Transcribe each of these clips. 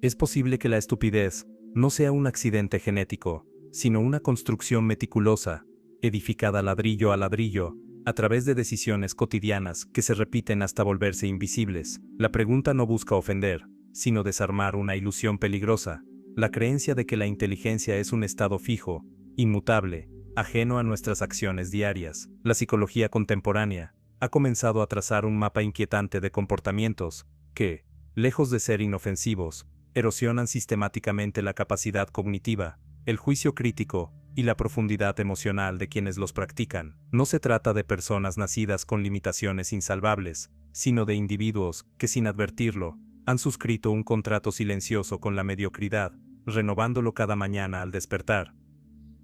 Es posible que la estupidez no sea un accidente genético, sino una construcción meticulosa, edificada ladrillo a ladrillo, a través de decisiones cotidianas que se repiten hasta volverse invisibles. La pregunta no busca ofender, sino desarmar una ilusión peligrosa, la creencia de que la inteligencia es un estado fijo, inmutable, ajeno a nuestras acciones diarias. La psicología contemporánea ha comenzado a trazar un mapa inquietante de comportamientos que, lejos de ser inofensivos, erosionan sistemáticamente la capacidad cognitiva, el juicio crítico y la profundidad emocional de quienes los practican. No se trata de personas nacidas con limitaciones insalvables, sino de individuos que, sin advertirlo, han suscrito un contrato silencioso con la mediocridad, renovándolo cada mañana al despertar.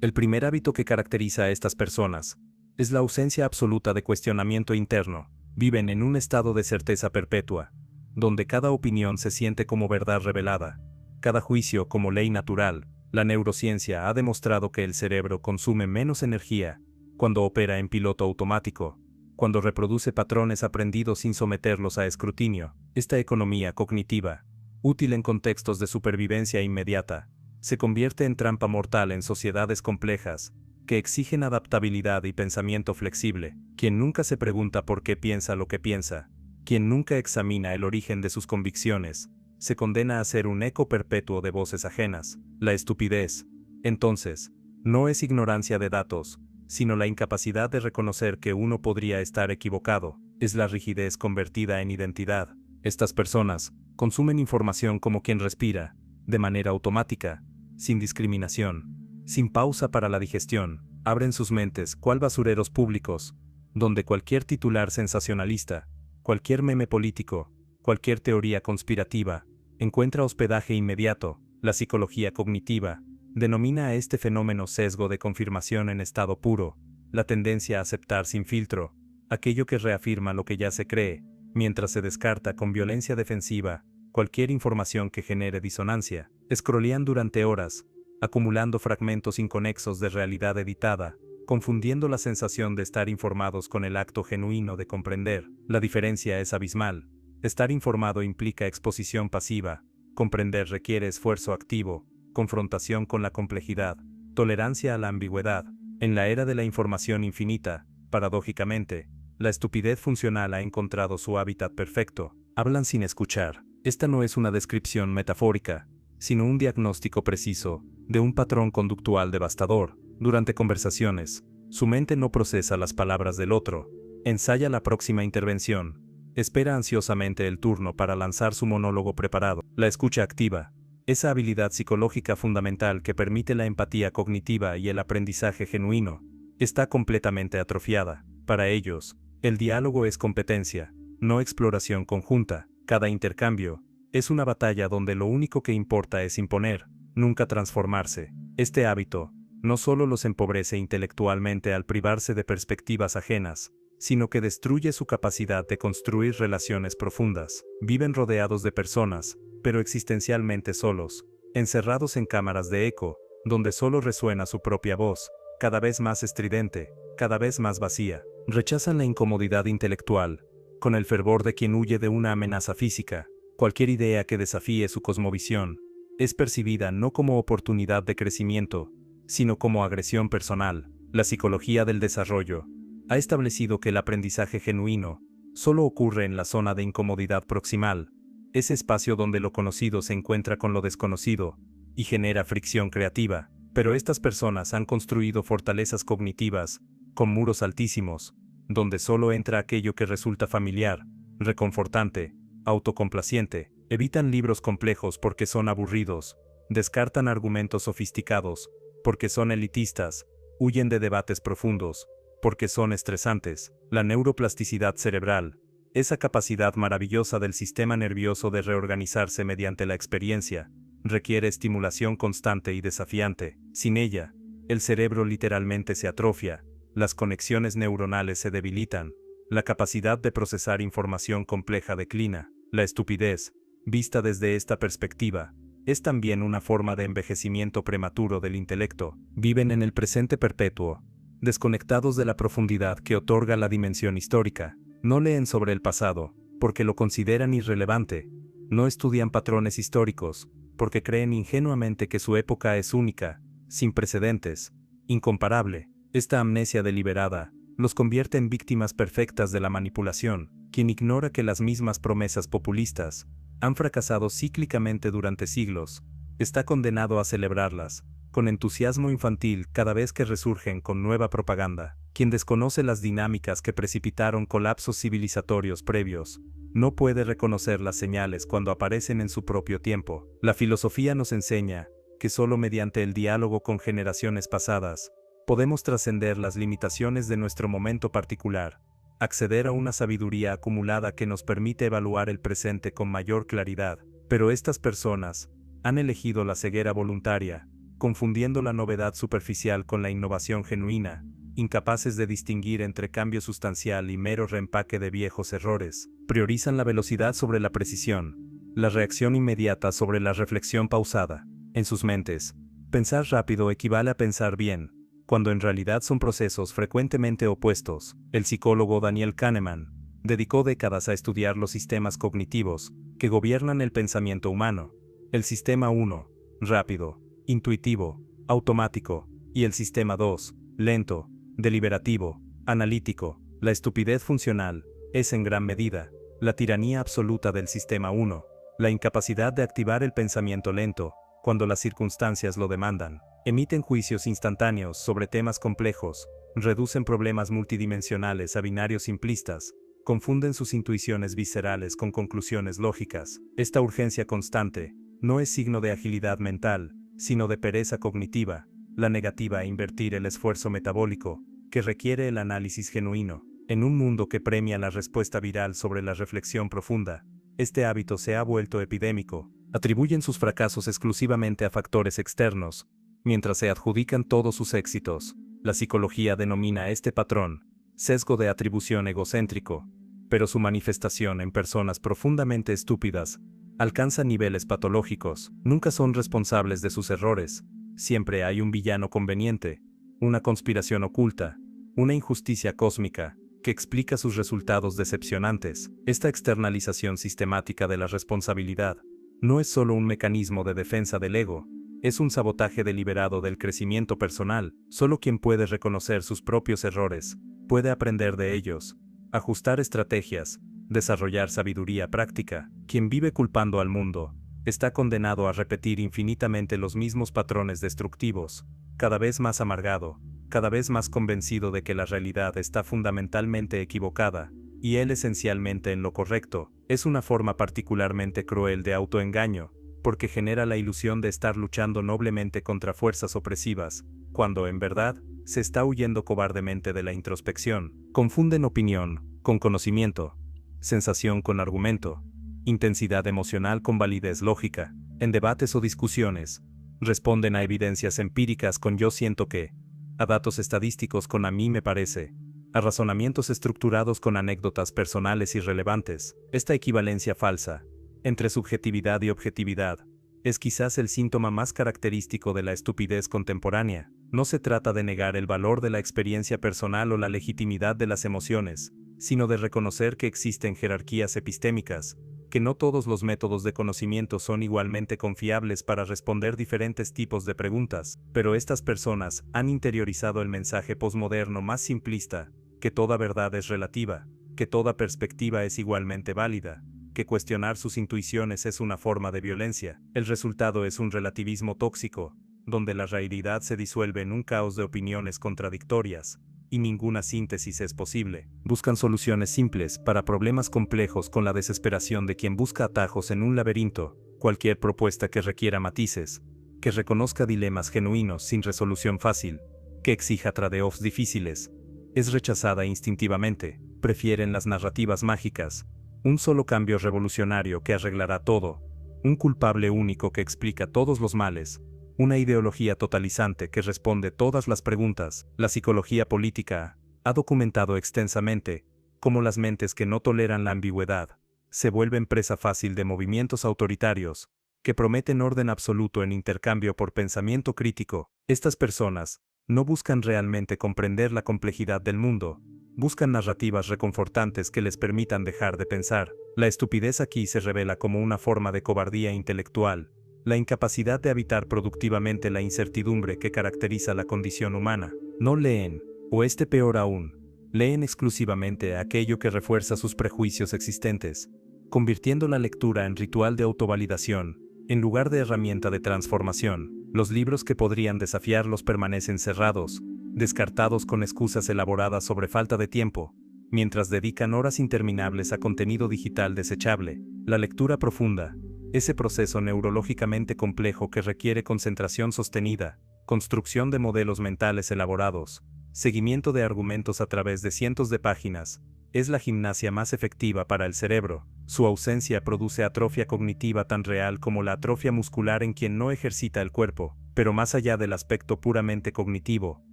El primer hábito que caracteriza a estas personas es la ausencia absoluta de cuestionamiento interno. Viven en un estado de certeza perpetua, donde cada opinión se siente como verdad revelada, cada juicio como ley natural. La neurociencia ha demostrado que el cerebro consume menos energía cuando opera en piloto automático, cuando reproduce patrones aprendidos sin someterlos a escrutinio. Esta economía cognitiva, útil en contextos de supervivencia inmediata, se convierte en trampa mortal en sociedades complejas, que exigen adaptabilidad y pensamiento flexible. Quien nunca se pregunta por qué piensa lo que piensa, quien nunca examina el origen de sus convicciones, se condena a ser un eco perpetuo de voces ajenas. La estupidez, entonces, no es ignorancia de datos, sino la incapacidad de reconocer que uno podría estar equivocado. Es la rigidez convertida en identidad. Estas personas consumen información como quien respira, de manera automática, sin discriminación, sin pausa para la digestión. Abren sus mentes cual basureros públicos, donde cualquier titular sensacionalista, cualquier meme político, cualquier teoría conspirativa, encuentra hospedaje inmediato. La psicología cognitiva denomina a este fenómeno sesgo de confirmación en estado puro, la tendencia a aceptar sin filtro aquello que reafirma lo que ya se cree, mientras se descarta con violencia defensiva cualquier información que genere disonancia. Scrollean durante horas, acumulando fragmentos inconexos de realidad editada, confundiendo la sensación de estar informados con el acto genuino de comprender. La diferencia es abismal. Estar informado implica exposición pasiva, comprender requiere esfuerzo activo, confrontación con la complejidad, tolerancia a la ambigüedad. En la era de la información infinita, paradójicamente, la estupidez funcional ha encontrado su hábitat perfecto. Hablan sin escuchar. Esta no es una descripción metafórica, sino un diagnóstico preciso de un patrón conductual devastador. Durante conversaciones, su mente no procesa las palabras del otro, ensaya la próxima intervención, espera ansiosamente el turno para lanzar su monólogo preparado. La escucha activa, esa habilidad psicológica fundamental que permite la empatía cognitiva y el aprendizaje genuino, está completamente atrofiada. Para ellos, el diálogo es competencia, no exploración conjunta. Cada intercambio es una batalla donde lo único que importa es imponer, nunca transformarse. Este hábito no solo los empobrece intelectualmente al privarse de perspectivas ajenas, sino que destruye su capacidad de construir relaciones profundas. Viven rodeados de personas, pero existencialmente solos, encerrados en cámaras de eco, donde solo resuena su propia voz, cada vez más estridente, cada vez más vacía. Rechazan la incomodidad intelectual, con el fervor de quien huye de una amenaza física. Cualquier idea que desafíe su cosmovisión es percibida no como oportunidad de crecimiento, sino como agresión personal. La psicología del desarrollo ha establecido que el aprendizaje genuino solo ocurre en la zona de incomodidad proximal, ese espacio donde lo conocido se encuentra con lo desconocido y genera fricción creativa. Pero estas personas han construido fortalezas cognitivas con muros altísimos, donde solo entra aquello que resulta familiar, reconfortante, autocomplaciente. Evitan libros complejos porque son aburridos, descartan argumentos sofisticados porque son elitistas, huyen de debates profundos porque son estresantes. La neuroplasticidad cerebral, esa capacidad maravillosa del sistema nervioso de reorganizarse mediante la experiencia, requiere estimulación constante y desafiante. Sin ella, el cerebro literalmente se atrofia, las conexiones neuronales se debilitan, la capacidad de procesar información compleja declina. La estupidez, vista desde esta perspectiva, es también una forma de envejecimiento prematuro del intelecto. Viven en el presente perpetuo, desconectados de la profundidad que otorga la dimensión histórica. No leen sobre el pasado, porque lo consideran irrelevante. No estudian patrones históricos, porque creen ingenuamente que su época es única, sin precedentes, incomparable. Esta amnesia deliberada los convierte en víctimas perfectas de la manipulación. Quien ignora que las mismas promesas populistas han fracasado cíclicamente durante siglos, está condenado a celebrarlas con entusiasmo infantil cada vez que resurgen con nueva propaganda. Quien desconoce las dinámicas que precipitaron colapsos civilizatorios previos, no puede reconocer las señales cuando aparecen en su propio tiempo. La filosofía nos enseña que solo mediante el diálogo con generaciones pasadas, podemos trascender las limitaciones de nuestro momento particular, acceder a una sabiduría acumulada que nos permite evaluar el presente con mayor claridad. Pero estas personas han elegido la ceguera voluntaria, confundiendo la novedad superficial con la innovación genuina, incapaces de distinguir entre cambio sustancial y mero reempaque de viejos errores. Priorizan la velocidad sobre la precisión, la reacción inmediata sobre la reflexión pausada. En sus mentes, pensar rápido equivale a pensar bien, cuando en realidad son procesos frecuentemente opuestos. El psicólogo Daniel Kahneman dedicó décadas a estudiar los sistemas cognitivos que gobiernan el pensamiento humano. El sistema 1, rápido, intuitivo, automático, y el sistema 2, lento, deliberativo, analítico. La estupidez funcional es en gran medida la tiranía absoluta del sistema 1, la incapacidad de activar el pensamiento lento cuando las circunstancias lo demandan. Emiten juicios instantáneos sobre temas complejos, reducen problemas multidimensionales a binarios simplistas, confunden sus intuiciones viscerales con conclusiones lógicas. Esta urgencia constante no es signo de agilidad mental, sino de pereza cognitiva, la negativa a invertir el esfuerzo metabólico que requiere el análisis genuino. En un mundo que premia la respuesta viral sobre la reflexión profunda, este hábito se ha vuelto epidémico. Atribuyen sus fracasos exclusivamente a factores externos, mientras se adjudican todos sus éxitos. La psicología denomina este patrón sesgo de atribución egocéntrico, pero su manifestación en personas profundamente estúpidas alcanza niveles patológicos. Nunca son responsables de sus errores, siempre hay un villano conveniente, una conspiración oculta, una injusticia cósmica que explica sus resultados decepcionantes. Esta externalización sistemática de la responsabilidad no es solo un mecanismo de defensa del ego, es un sabotaje deliberado del crecimiento personal. Solo quien puede reconocer sus propios errores puede aprender de ellos, ajustar estrategias, desarrollar sabiduría práctica. Quien vive culpando al mundo está condenado a repetir infinitamente los mismos patrones destructivos, cada vez más amargado, cada vez más convencido de que la realidad está fundamentalmente equivocada, y él esencialmente en lo correcto. Es una forma particularmente cruel de autoengaño, porque genera la ilusión de estar luchando noblemente contra fuerzas opresivas, cuando en verdad se está huyendo cobardemente de la introspección. Confunden opinión con conocimiento, sensación con argumento, intensidad emocional con validez lógica. En debates o discusiones, responden a evidencias empíricas con yo siento que, a datos estadísticos con a mí me parece, a razonamientos estructurados con anécdotas personales irrelevantes. Esta equivalencia falsa entre subjetividad y objetividad es quizás el síntoma más característico de la estupidez contemporánea. No se trata de negar el valor de la experiencia personal o la legitimidad de las emociones, sino de reconocer que existen jerarquías epistémicas, que no todos los métodos de conocimiento son igualmente confiables para responder diferentes tipos de preguntas, pero estas personas han interiorizado el mensaje posmoderno más simplista, que toda verdad es relativa, que toda perspectiva es igualmente válida, que cuestionar sus intuiciones es una forma de violencia. El resultado es un relativismo tóxico, donde la realidad se disuelve en un caos de opiniones contradictorias, y ninguna síntesis es posible. Buscan soluciones simples para problemas complejos con la desesperación de quien busca atajos en un laberinto. Cualquier propuesta que requiera matices, que reconozca dilemas genuinos sin resolución fácil, que exija trade-offs difíciles, es rechazada instintivamente. Prefieren las narrativas mágicas, un solo cambio revolucionario que arreglará todo, un culpable único que explica todos los males, una ideología totalizante que responde todas las preguntas. La psicología política ha documentado extensamente cómo las mentes que no toleran la ambigüedad se vuelven presa fácil de movimientos autoritarios que prometen orden absoluto en intercambio por pensamiento crítico. Estas personas no buscan realmente comprender la complejidad del mundo, buscan narrativas reconfortantes que les permitan dejar de pensar. La estupidez aquí se revela como una forma de cobardía intelectual, la incapacidad de habitar productivamente la incertidumbre que caracteriza la condición humana. No leen, o peor aún, leen exclusivamente aquello que refuerza sus prejuicios existentes, convirtiendo la lectura en ritual de autovalidación, en lugar de herramienta de transformación. Los libros que podrían desafiarlos permanecen cerrados, descartados con excusas elaboradas sobre falta de tiempo, mientras dedican horas interminables a contenido digital desechable. La lectura profunda, ese proceso neurológicamente complejo que requiere concentración sostenida, construcción de modelos mentales elaborados, seguimiento de argumentos a través de cientos de páginas, es la gimnasia más efectiva para el cerebro. Su ausencia produce atrofia cognitiva tan real como la atrofia muscular en quien no ejercita el cuerpo. Pero más allá del aspecto puramente cognitivo,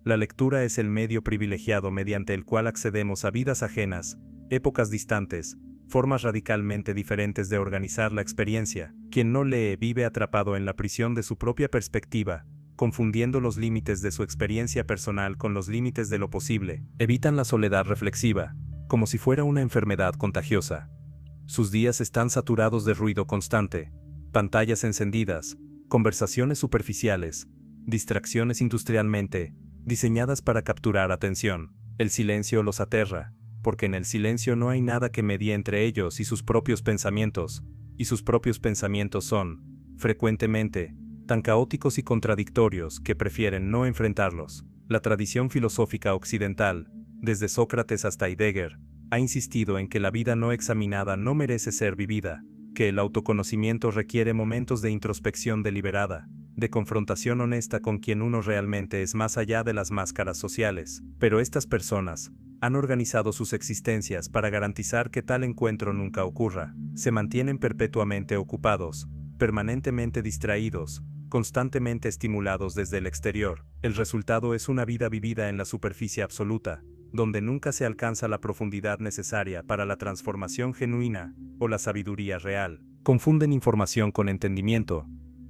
la lectura es el medio privilegiado mediante el cual accedemos a vidas ajenas, épocas distantes, formas radicalmente diferentes de organizar la experiencia. Quien no lee vive atrapado en la prisión de su propia perspectiva, confundiendo los límites de su experiencia personal con los límites de lo posible. Evitan la soledad reflexiva, como si fuera una enfermedad contagiosa. Sus días están saturados de ruido constante, pantallas encendidas, conversaciones superficiales, distracciones industrialmente diseñadas para capturar atención. El silencio los aterra, porque en el silencio no hay nada que medie entre ellos y sus propios pensamientos, y sus propios pensamientos son, frecuentemente, tan caóticos y contradictorios que prefieren no enfrentarlos. La tradición filosófica occidental, desde Sócrates hasta Heidegger, ha insistido en que la vida no examinada no merece ser vivida, que el autoconocimiento requiere momentos de introspección deliberada, de confrontación honesta con quien uno realmente es más allá de las máscaras sociales. Pero estas personas han organizado sus existencias para garantizar que tal encuentro nunca ocurra. Se mantienen perpetuamente ocupados, permanentemente distraídos, constantemente estimulados desde el exterior. El resultado es una vida vivida en la superficie absoluta, donde nunca se alcanza la profundidad necesaria para la transformación genuina o la sabiduría real. Confunden información con entendimiento,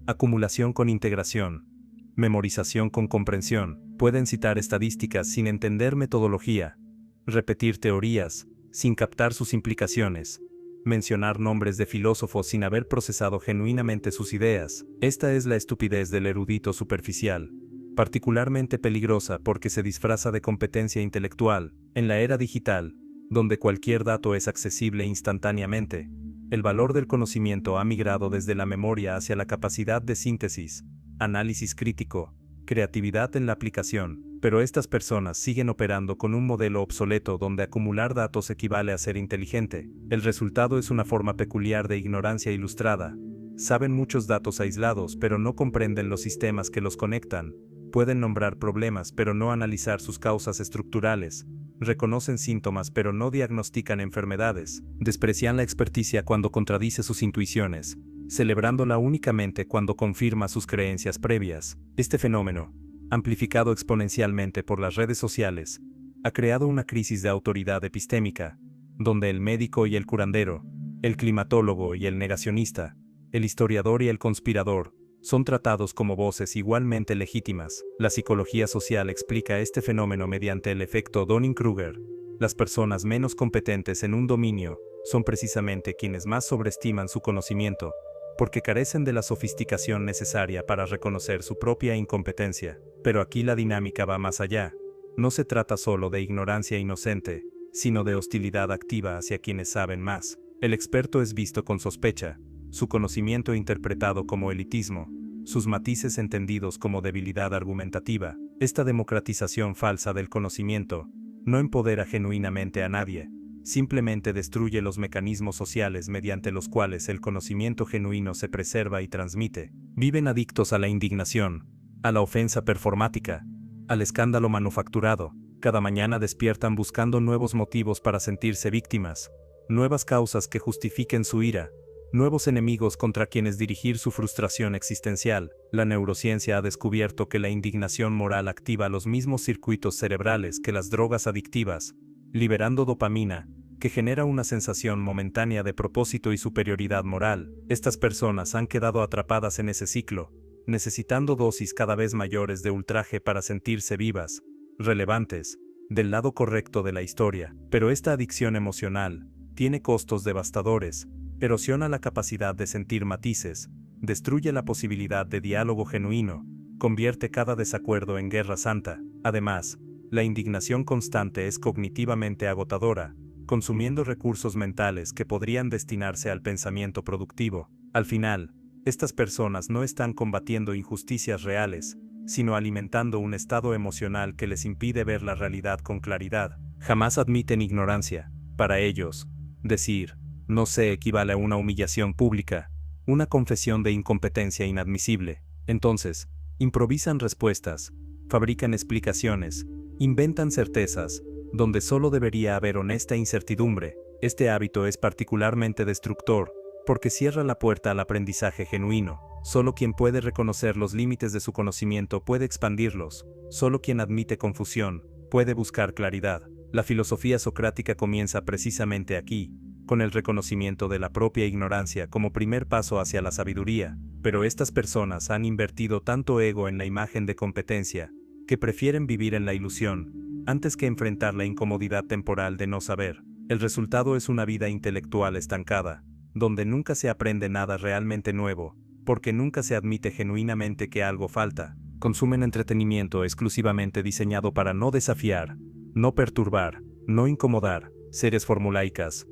acumulación con integración, memorización con comprensión. Pueden citar estadísticas sin entender metodología, repetir teorías sin captar sus implicaciones, mencionar nombres de filósofos sin haber procesado genuinamente sus ideas. Esta es la estupidez del erudito superficial, particularmente peligrosa porque se disfraza de competencia intelectual. En la era digital, donde cualquier dato es accesible instantáneamente, el valor del conocimiento ha migrado desde la memoria hacia la capacidad de síntesis, análisis crítico, creatividad en la aplicación. Pero estas personas siguen operando con un modelo obsoleto donde acumular datos equivale a ser inteligente. El resultado es una forma peculiar de ignorancia ilustrada. Saben muchos datos aislados pero no comprenden los sistemas que los conectan. Pueden nombrar problemas pero no analizar sus causas estructurales. Reconocen síntomas pero no diagnostican enfermedades. Desprecian la experticia cuando contradice sus intuiciones, celebrándola únicamente cuando confirma sus creencias previas. Este fenómeno, amplificado exponencialmente por las redes sociales, ha creado una crisis de autoridad epistémica, donde el médico y el curandero, el climatólogo y el negacionista, el historiador y el conspirador, son tratados como voces igualmente legítimas. La psicología social explica este fenómeno mediante el efecto Dunning-Kruger. Las personas menos competentes en un dominio son precisamente quienes más sobreestiman su conocimiento, porque carecen de la sofisticación necesaria para reconocer su propia incompetencia. Pero aquí la dinámica va más allá. No se trata solo de ignorancia inocente, sino de hostilidad activa hacia quienes saben más. El experto es visto con sospecha, su conocimiento interpretado como elitismo, sus matices entendidos como debilidad argumentativa. Esta democratización falsa del conocimiento no empodera genuinamente a nadie, simplemente destruye los mecanismos sociales mediante los cuales el conocimiento genuino se preserva y transmite. Viven adictos a la indignación, a la ofensa performática, al escándalo manufacturado. Cada mañana despiertan buscando nuevos motivos para sentirse víctimas, nuevas causas que justifiquen su ira, nuevos enemigos contra quienes dirigir su frustración existencial. La neurociencia ha descubierto que la indignación moral activa los mismos circuitos cerebrales que las drogas adictivas, liberando dopamina, que genera una sensación momentánea de propósito y superioridad moral. Estas personas han quedado atrapadas en ese ciclo, necesitando dosis cada vez mayores de ultraje para sentirse vivas, relevantes, del lado correcto de la historia. Pero esta adicción emocional tiene costos devastadores. Erosiona la capacidad de sentir matices, destruye la posibilidad de diálogo genuino, convierte cada desacuerdo en guerra santa. Además, la indignación constante es cognitivamente agotadora, consumiendo recursos mentales que podrían destinarse al pensamiento productivo. Al final, estas personas no están combatiendo injusticias reales, sino alimentando un estado emocional que les impide ver la realidad con claridad. Jamás admiten ignorancia. Para ellos, decir "no sé" equivale a una humillación pública, una confesión de incompetencia inadmisible. Entonces, improvisan respuestas, fabrican explicaciones, inventan certezas, donde solo debería haber honesta incertidumbre. Este hábito es particularmente destructor, porque cierra la puerta al aprendizaje genuino. Solo quien puede reconocer los límites de su conocimiento puede expandirlos. Solo quien admite confusión puede buscar claridad. La filosofía socrática comienza precisamente aquí, con el reconocimiento de la propia ignorancia como primer paso hacia la sabiduría. Pero estas personas han invertido tanto ego en la imagen de competencia, que prefieren vivir en la ilusión, antes que enfrentar la incomodidad temporal de no saber. El resultado es una vida intelectual estancada, donde nunca se aprende nada realmente nuevo, porque nunca se admite genuinamente que algo falta. Consumen entretenimiento exclusivamente diseñado para no desafiar, no perturbar, no incomodar, series formulaicas,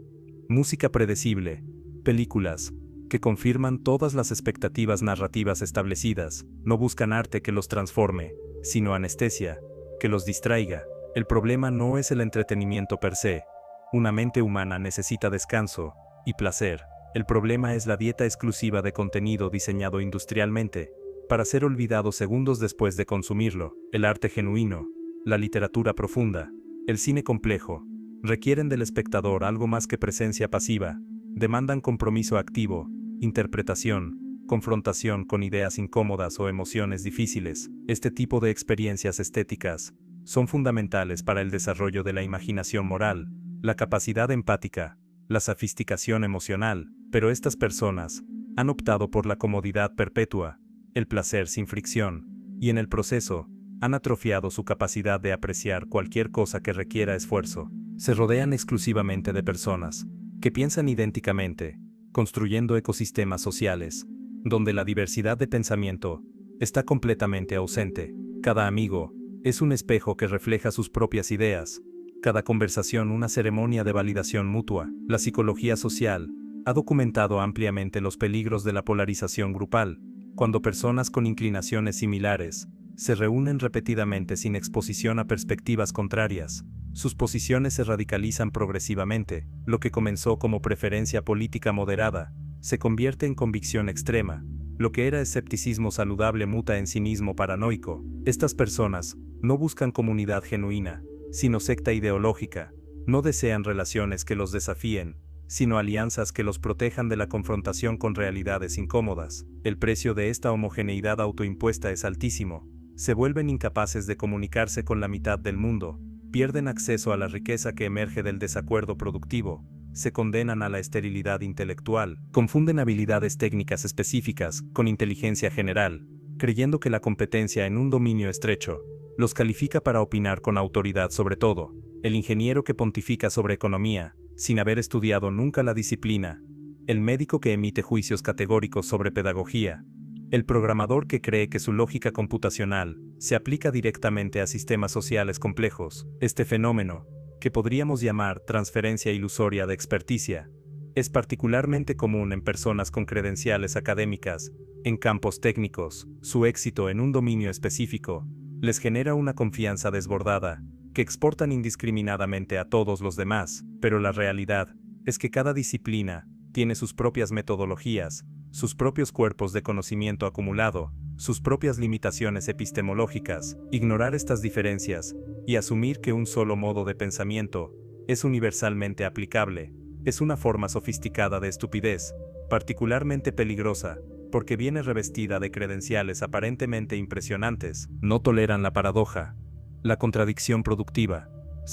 música predecible, películas que confirman todas las expectativas narrativas establecidas. No buscan arte que los transforme, sino anestesia, que los distraiga. El problema no es el entretenimiento per se. Una mente humana necesita descanso y placer. El problema es la dieta exclusiva de contenido diseñado industrialmente, para ser olvidado segundos después de consumirlo. El arte genuino, la literatura profunda, el cine complejo, requieren del espectador algo más que presencia pasiva. Demandan compromiso activo, interpretación, confrontación con ideas incómodas o emociones difíciles. Este tipo de experiencias estéticas son fundamentales para el desarrollo de la imaginación moral, la capacidad empática, la sofisticación emocional. Pero estas personas han optado por la comodidad perpetua, el placer sin fricción, y en el proceso, han atrofiado su capacidad de apreciar cualquier cosa que requiera esfuerzo. Se rodean exclusivamente de personas que piensan idénticamente, construyendo ecosistemas sociales, donde la diversidad de pensamiento está completamente ausente. Cada amigo es un espejo que refleja sus propias ideas, cada conversación una ceremonia de validación mutua. La psicología social ha documentado ampliamente los peligros de la polarización grupal, cuando personas con inclinaciones similares se reúnen repetidamente sin exposición a perspectivas contrarias. Sus posiciones se radicalizan progresivamente. Lo que comenzó como preferencia política moderada se convierte en convicción extrema. Lo que era escepticismo saludable muta en cinismo paranoico. Estas personas no buscan comunidad genuina, sino secta ideológica. No desean relaciones que los desafíen, sino alianzas que los protejan de la confrontación con realidades incómodas. El precio de esta homogeneidad autoimpuesta es altísimo. Se vuelven incapaces de comunicarse con la mitad del mundo, pierden acceso a la riqueza que emerge del desacuerdo productivo, se condenan a la esterilidad intelectual, confunden habilidades técnicas específicas con inteligencia general, creyendo que la competencia en un dominio estrecho los califica para opinar con autoridad sobre todo. El ingeniero que pontifica sobre economía, sin haber estudiado nunca la disciplina, el médico que emite juicios categóricos sobre pedagogía, el programador que cree que su lógica computacional se aplica directamente a sistemas sociales complejos. Este fenómeno, que podríamos llamar transferencia ilusoria de experticia, es particularmente común en personas con credenciales académicas, en campos técnicos. Su éxito en un dominio específico les genera una confianza desbordada, que exportan indiscriminadamente a todos los demás. Pero la realidad es que cada disciplina tiene sus propias metodologías, sus propios cuerpos de conocimiento acumulado, sus propias limitaciones epistemológicas. Ignorar estas diferencias y asumir que un solo modo de pensamiento es universalmente aplicable es una forma sofisticada de estupidez, particularmente peligrosa, porque viene revestida de credenciales aparentemente impresionantes. No toleran la paradoja, la contradicción productiva,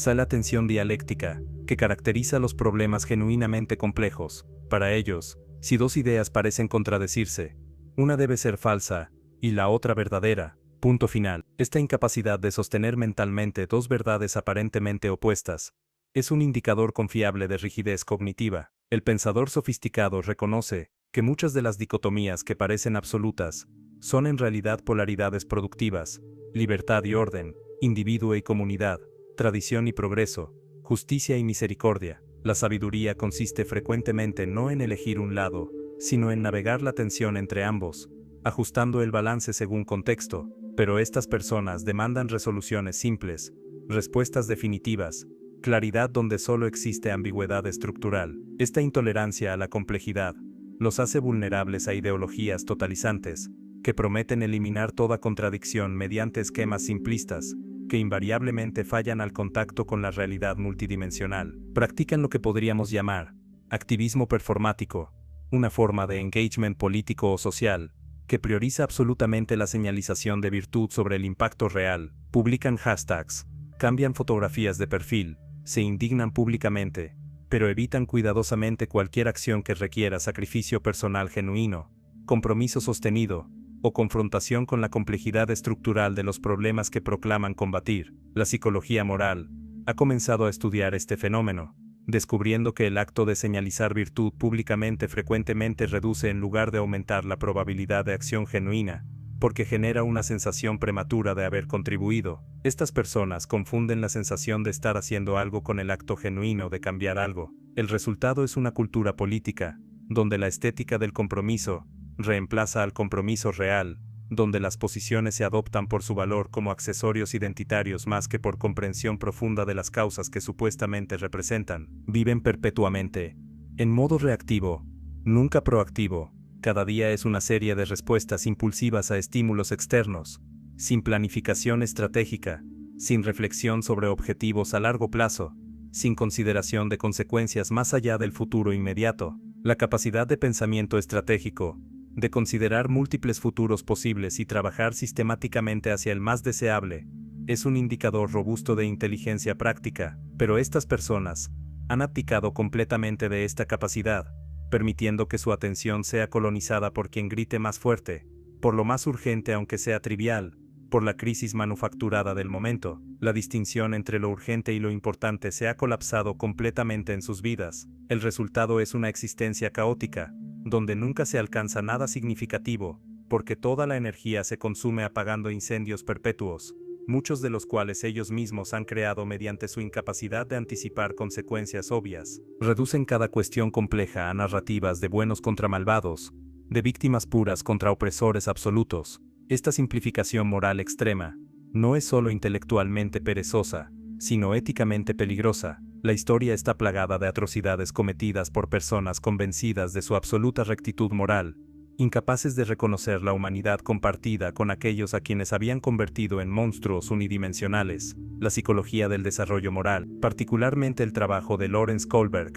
la tensión dialéctica, que caracteriza los problemas genuinamente complejos. Para ellos, si dos ideas parecen contradecirse, una debe ser falsa y la otra verdadera. Punto final. Esta incapacidad de sostener mentalmente dos verdades aparentemente opuestas es un indicador confiable de rigidez cognitiva. El pensador sofisticado reconoce que muchas de las dicotomías que parecen absolutas son en realidad polaridades productivas: libertad y orden, individuo y comunidad, tradición y progreso, justicia y misericordia. La sabiduría consiste frecuentemente no en elegir un lado, sino en navegar la tensión entre ambos, ajustando el balance según contexto. Pero estas personas demandan resoluciones simples, respuestas definitivas, claridad donde solo existe ambigüedad estructural. Esta intolerancia a la complejidad los hace vulnerables a ideologías totalizantes, que prometen eliminar toda contradicción mediante esquemas simplistas, que invariablemente fallan al contacto con la realidad multidimensional. Practican lo que podríamos llamar activismo performático, una forma de engagement político o social, que prioriza absolutamente la señalización de virtud sobre el impacto real. Publican hashtags, cambian fotografías de perfil, se indignan públicamente, pero evitan cuidadosamente cualquier acción que requiera sacrificio personal genuino, compromiso sostenido, o confrontación con la complejidad estructural de los problemas que proclaman combatir. La psicología moral ha comenzado a estudiar este fenómeno, descubriendo que el acto de señalizar virtud públicamente frecuentemente reduce en lugar de aumentar la probabilidad de acción genuina, porque genera una sensación prematura de haber contribuido. Estas personas confunden la sensación de estar haciendo algo con el acto genuino de cambiar algo. El resultado es una cultura política, donde la estética del compromiso reemplaza al compromiso real, donde las posiciones se adoptan por su valor como accesorios identitarios más que por comprensión profunda de las causas que supuestamente representan. Viven perpetuamente en modo reactivo, nunca proactivo. Cada día es una serie de respuestas impulsivas a estímulos externos, sin planificación estratégica, sin reflexión sobre objetivos a largo plazo, sin consideración de consecuencias más allá del futuro inmediato. La capacidad de pensamiento estratégico, de considerar múltiples futuros posibles y trabajar sistemáticamente hacia el más deseable, es un indicador robusto de inteligencia práctica, pero estas personas han abdicado completamente de esta capacidad, permitiendo que su atención sea colonizada por quien grite más fuerte, por lo más urgente aunque sea trivial, por la crisis manufacturada del momento. La distinción entre lo urgente y lo importante se ha colapsado completamente en sus vidas. El resultado es una existencia caótica, donde nunca se alcanza nada significativo, porque toda la energía se consume apagando incendios perpetuos, muchos de los cuales ellos mismos han creado mediante su incapacidad de anticipar consecuencias obvias. Reducen cada cuestión compleja a narrativas de buenos contra malvados, de víctimas puras contra opresores absolutos. Esta simplificación moral extrema no es solo intelectualmente perezosa, sino éticamente peligrosa. La historia está plagada de atrocidades cometidas por personas convencidas de su absoluta rectitud moral, incapaces de reconocer la humanidad compartida con aquellos a quienes habían convertido en monstruos unidimensionales. La psicología del desarrollo moral, particularmente el trabajo de Lawrence Kohlberg,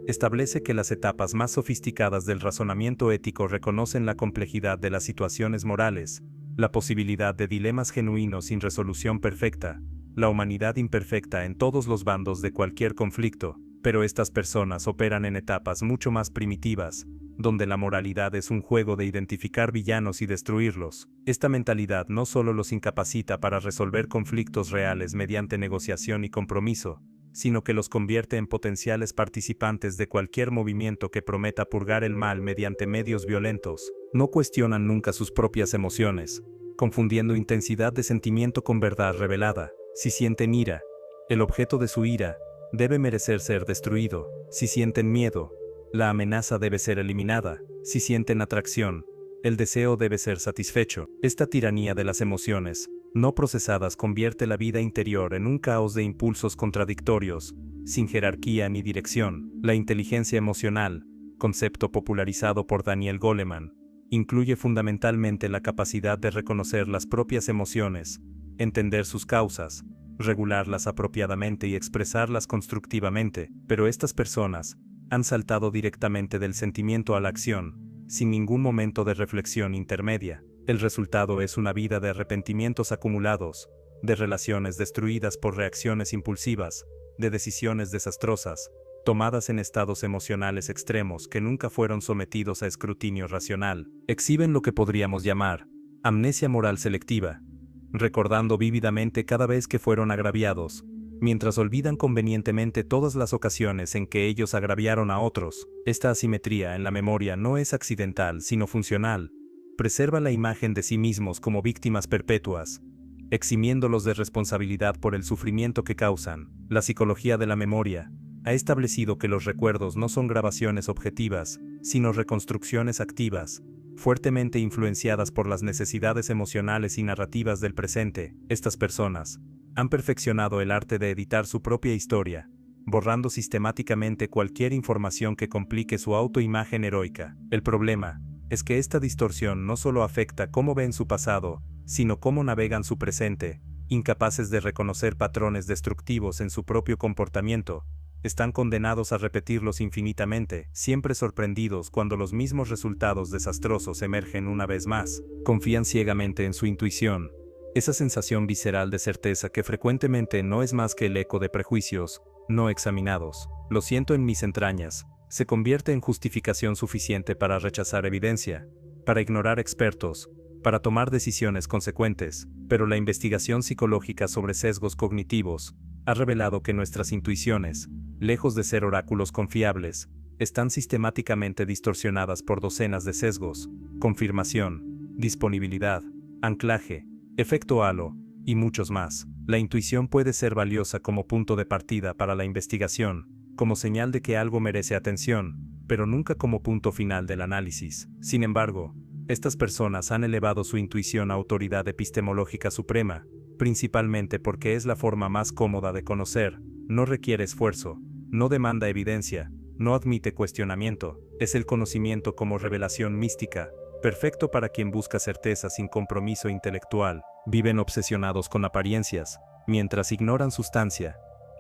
establece que las etapas más sofisticadas del razonamiento ético reconocen la complejidad de las situaciones morales, la posibilidad de dilemas genuinos sin resolución perfecta, la humanidad imperfecta en todos los bandos de cualquier conflicto, pero estas personas operan en etapas mucho más primitivas, donde la moralidad es un juego de identificar villanos y destruirlos. Esta mentalidad no solo los incapacita para resolver conflictos reales mediante negociación y compromiso, sino que los convierte en potenciales participantes de cualquier movimiento que prometa purgar el mal mediante medios violentos. No cuestionan nunca sus propias emociones, confundiendo intensidad de sentimiento con verdad revelada. Si sienten ira, el objeto de su ira debe merecer ser destruido. Si sienten miedo, la amenaza debe ser eliminada. Si sienten atracción, el deseo debe ser satisfecho. Esta tiranía de las emociones no procesadas convierte la vida interior en un caos de impulsos contradictorios, sin jerarquía ni dirección. La inteligencia emocional, concepto popularizado por Daniel Goleman, incluye fundamentalmente la capacidad de reconocer las propias emociones, entender sus causas, regularlas apropiadamente y expresarlas constructivamente. Pero estas personas han saltado directamente del sentimiento a la acción, sin ningún momento de reflexión intermedia. El resultado es una vida de arrepentimientos acumulados, de relaciones destruidas por reacciones impulsivas, de decisiones desastrosas, tomadas en estados emocionales extremos que nunca fueron sometidos a escrutinio racional. Exhiben lo que podríamos llamar amnesia moral selectiva, recordando vívidamente cada vez que fueron agraviados, mientras olvidan convenientemente todas las ocasiones en que ellos agraviaron a otros. Esta asimetría en la memoria no es accidental, sino funcional. Preserva la imagen de sí mismos como víctimas perpetuas, eximiéndolos de responsabilidad por el sufrimiento que causan. La psicología de la memoria ha establecido que los recuerdos no son grabaciones objetivas, sino reconstrucciones activas, fuertemente influenciadas por las necesidades emocionales y narrativas del presente. Estas personas han perfeccionado el arte de editar su propia historia, borrando sistemáticamente cualquier información que complique su autoimagen heroica. El problema es que esta distorsión no solo afecta cómo ven su pasado, sino cómo navegan su presente. Incapaces de reconocer patrones destructivos en su propio comportamiento, están condenados a repetirlos infinitamente, siempre sorprendidos cuando los mismos resultados desastrosos emergen una vez más. Confían ciegamente en su intuición, esa sensación visceral de certeza que frecuentemente no es más que el eco de prejuicios no examinados. Lo siento en mis entrañas, se convierte en justificación suficiente para rechazar evidencia, para ignorar expertos, para tomar decisiones consecuentes. Pero la investigación psicológica sobre sesgos cognitivos ha revelado que nuestras intuiciones, lejos de ser oráculos confiables, están sistemáticamente distorsionadas por docenas de sesgos: confirmación, disponibilidad, anclaje, efecto halo, y muchos más. La intuición puede ser valiosa como punto de partida para la investigación, como señal de que algo merece atención, pero nunca como punto final del análisis. Sin embargo, estas personas han elevado su intuición a autoridad epistemológica suprema, principalmente porque es la forma más cómoda de conocer, no requiere esfuerzo, no demanda evidencia, no admite cuestionamiento, es el conocimiento como revelación mística, perfecto para quien busca certeza sin compromiso intelectual. Viven obsesionados con apariencias, mientras ignoran sustancia,